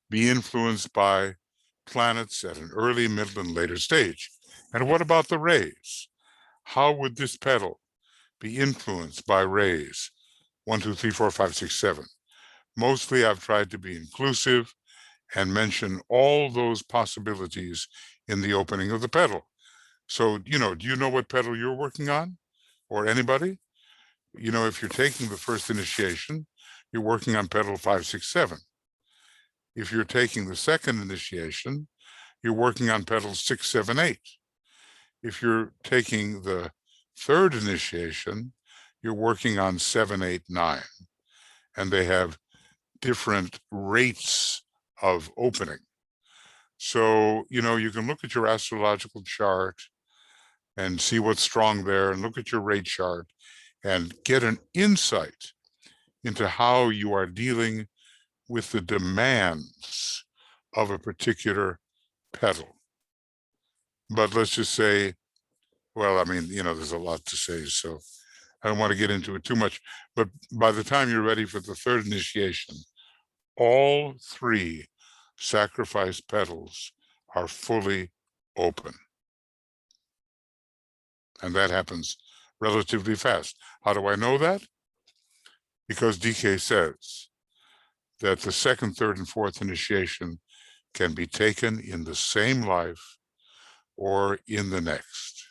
be influenced by planets at an early, middle, and later stage? And what about the rays? How would this petal be influenced by rays? 1, 2, 3, 4, 5, 6, 7. Mostly I've tried to be inclusive and mention all those possibilities in the opening of the petal. So, do you know what petal you're working on? Or anybody? If you're taking the first initiation, you're working on petal 5, 6, 7. If you're taking the second initiation, you're working on petals 6, 7, 8. If you're taking the third initiation, you're working on 7, 8, 9. And they have different rates of opening. So, you can look at your astrological chart and see what's strong there, and look at your rate chart and get an insight into how you are dealing with the demands of a particular petal. But let's just say, well, there's a lot to say, so I don't want to get into it too much. But by the time you're ready for the third initiation, all 3 sacrifice petals are fully open. And that happens relatively fast. How do I know that? Because DK says that the second, third, and fourth initiation can be taken in the same life or in the next.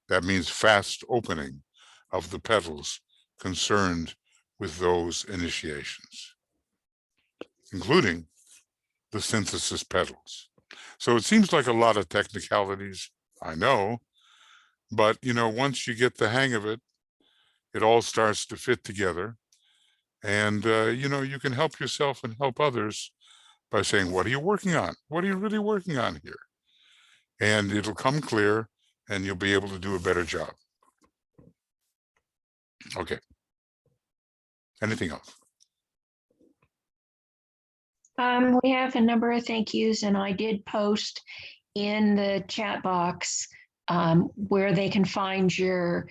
That means fast opening of the petals concerned with those initiations, including the synthesis petals. So it seems like a lot of technicalities, I know, but once you get the hang of it, it all starts to fit together. And you can help yourself and help others by saying, what are you working on? What are you really working on here? And it'll come clear, and you'll be able to do a better job. Okay. Anything else? We have a number of thank yous, and I did post in the chat box where they can find your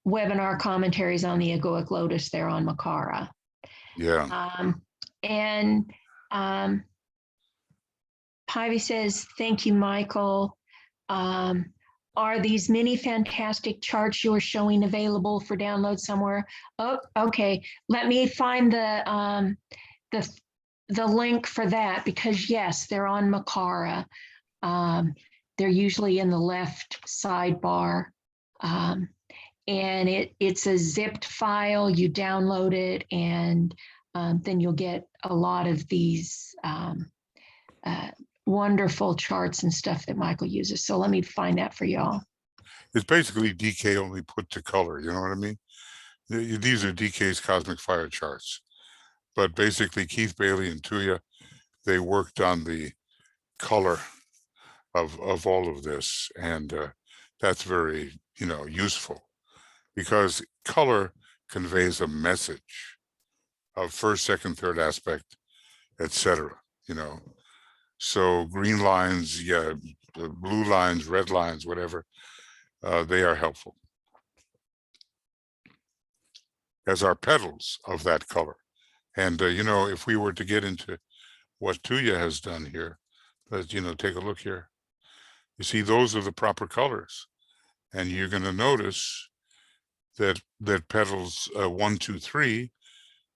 webinar commentaries on the egoic lotus there on Makara. Yeah. And Pivy says, thank you, Michael. Are these many fantastic charts you're showing available for download somewhere? Oh, okay. Let me find the link for that, because yes, they're on Makara. They're usually in the left sidebar. And it's a zipped file. You download it, and then you'll get a lot of these wonderful charts and stuff that Michael uses. So let me find that for y'all. It's basically DK only put to color, you know what I mean? These are DK's cosmic fire charts. But basically Keith Bailey and Tuya, they worked on the color of all of this. And that's very, useful, because color conveys a message of first, second, third aspect, etc. So green lines, yeah, blue lines, red lines, whatever, they are helpful, as are petals of that color. And if we were to get into what Tuya has done here, let's take a look here. You see, those are the proper colors, and you're going to notice that petals 1, 2, 3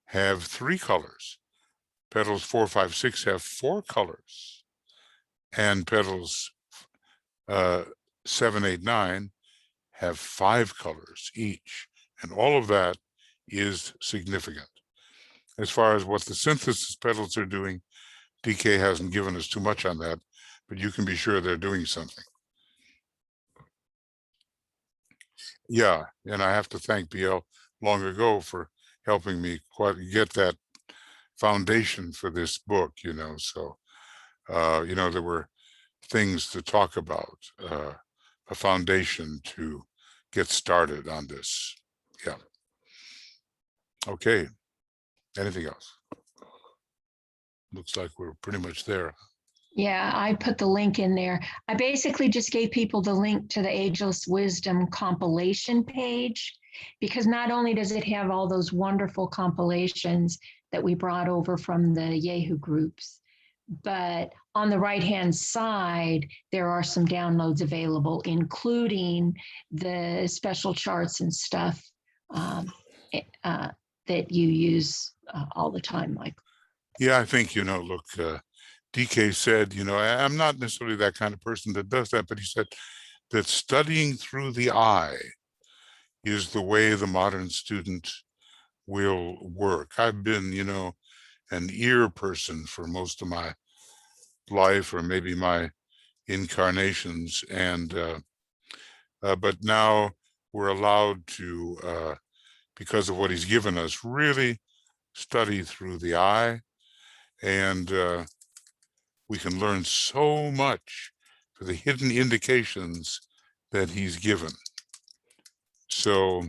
have 3 colors. Petals 4, 5, 6 have 4 colors, and petals 7, 8, 9 have 5 colors each, and all of that is significant. As far as what the synthesis petals are doing, DK hasn't given us too much on that, but you can be sure they're doing something. Yeah, and I have to thank BL long ago for helping me quite get that foundation for this book, so there were things to talk about, a foundation to get started on this. Yeah. Okay. Anything else? Looks like we're pretty much there. Yeah, I put the link in there. I basically just gave people the link to the Ageless Wisdom compilation page, because not only does it have all those wonderful compilations that we brought over from the Yahoo groups, but on the right-hand side, there are some downloads available, including the special charts and stuff that you use all the time, Michael. Yeah, I think, look, DK said, I'm not necessarily that kind of person that does that, but he said that studying through the eye is the way the modern student will work. I've been, an ear person for most of my life, or maybe my incarnations, and but now we're allowed to, because of what he's given us, really study through the eye, and we can learn so much for the hidden indications that he's given. So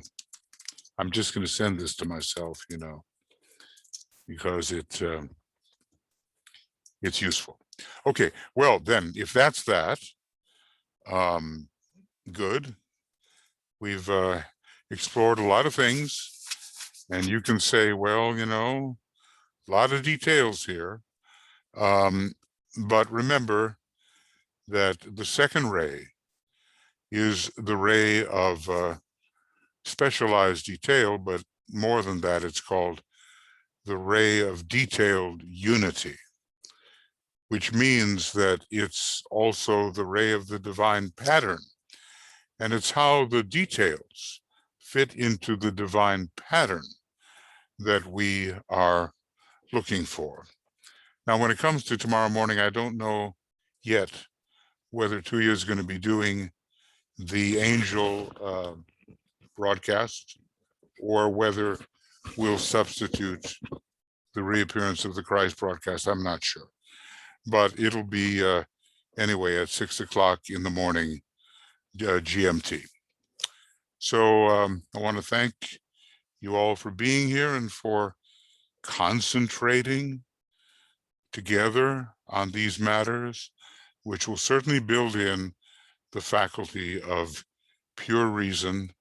I'm just going to send this to myself, because it's useful. Okay, well then, if that's that, good. We've explored a lot of things, and you can say, well, a lot of details here. But remember that the second ray is the ray of specialized detail, but more than that, it's called the ray of detailed unity, which means that it's also the ray of the divine pattern. And it's how the details fit into the divine pattern that we are looking for. Now, when it comes to tomorrow morning, I don't know yet whether Tuya is going to be doing the angel broadcast, or whether we'll substitute the reappearance of the Christ broadcast. I'm not sure, but it'll be anyway at 6 o'clock in the morning GMT. So I want to thank you all for being here and for concentrating together on these matters, which will certainly build in the faculty of pure reason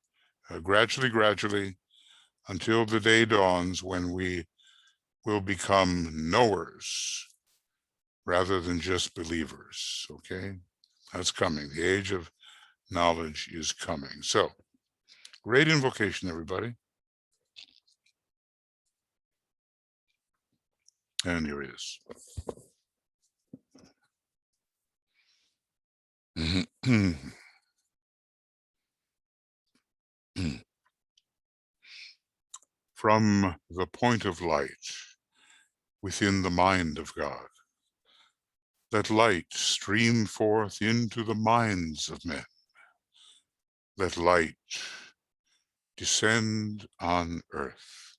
gradually, until the day dawns when we will become knowers rather than just believers. Okay, that's coming. The age of knowledge is coming. So, great invocation, everybody. And here it is. From the point of light within the mind of God, let light stream forth into the minds of men. Let light descend on earth.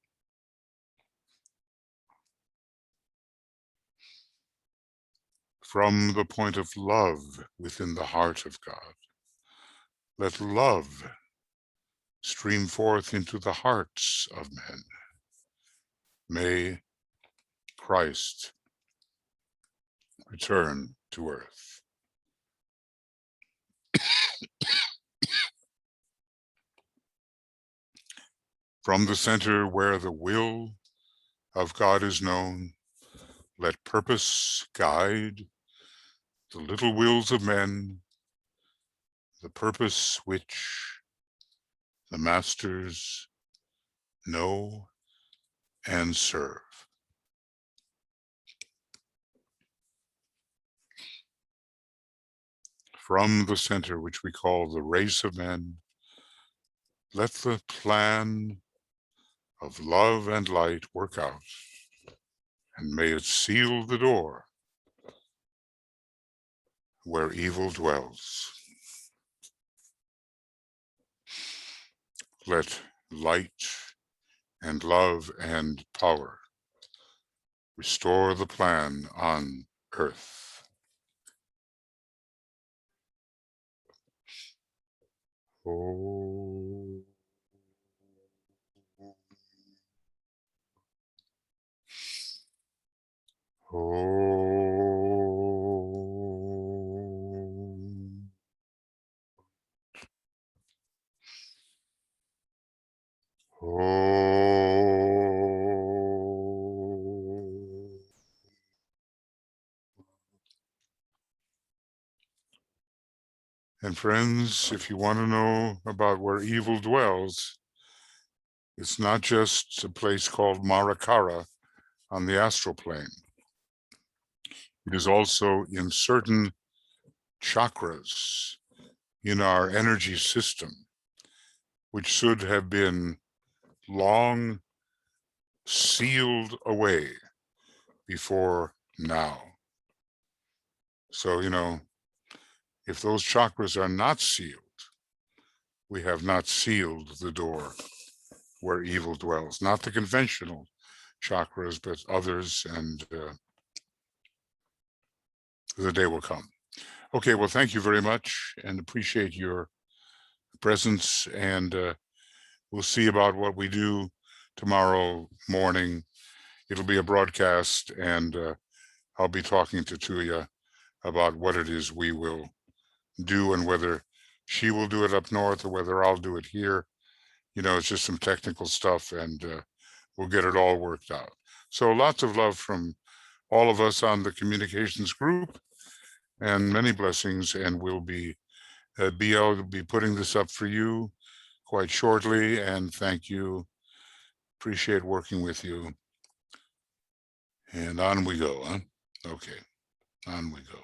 From the point of love within the heart of God, let love stream forth into the hearts of men. May Christ return to earth. From the center where the will of God is known, let purpose guide the little wills of men, the purpose which the masters know and serve. from the center, which we call the race of men, let the plan of love and light work out, and may it seal the door where evil dwells. Let light and love and power restore the plan on earth. Oh. Oh. Oh. And friends, if you want to know about where evil dwells, it's not just a place called Marakara on the astral plane. It is also in certain chakras in our energy system, which should have been long sealed away before now. So, if those chakras are not sealed, we have not sealed the door where evil dwells, not the conventional chakras, but others, and the day will come. Okay, well, thank you very much and appreciate your presence, and we'll see about what we do tomorrow morning. It'll be a broadcast, and I'll be talking to Tuya about what it is we will do and whether she will do it up north or whether I'll do it here. It's just some technical stuff, and we'll get it all worked out. So lots of love from all of us on the communications group, and many blessings, and we'll be BL will be putting this up for you quite shortly, and thank you. Appreciate working with you. And on we go, huh? Okay, on we go.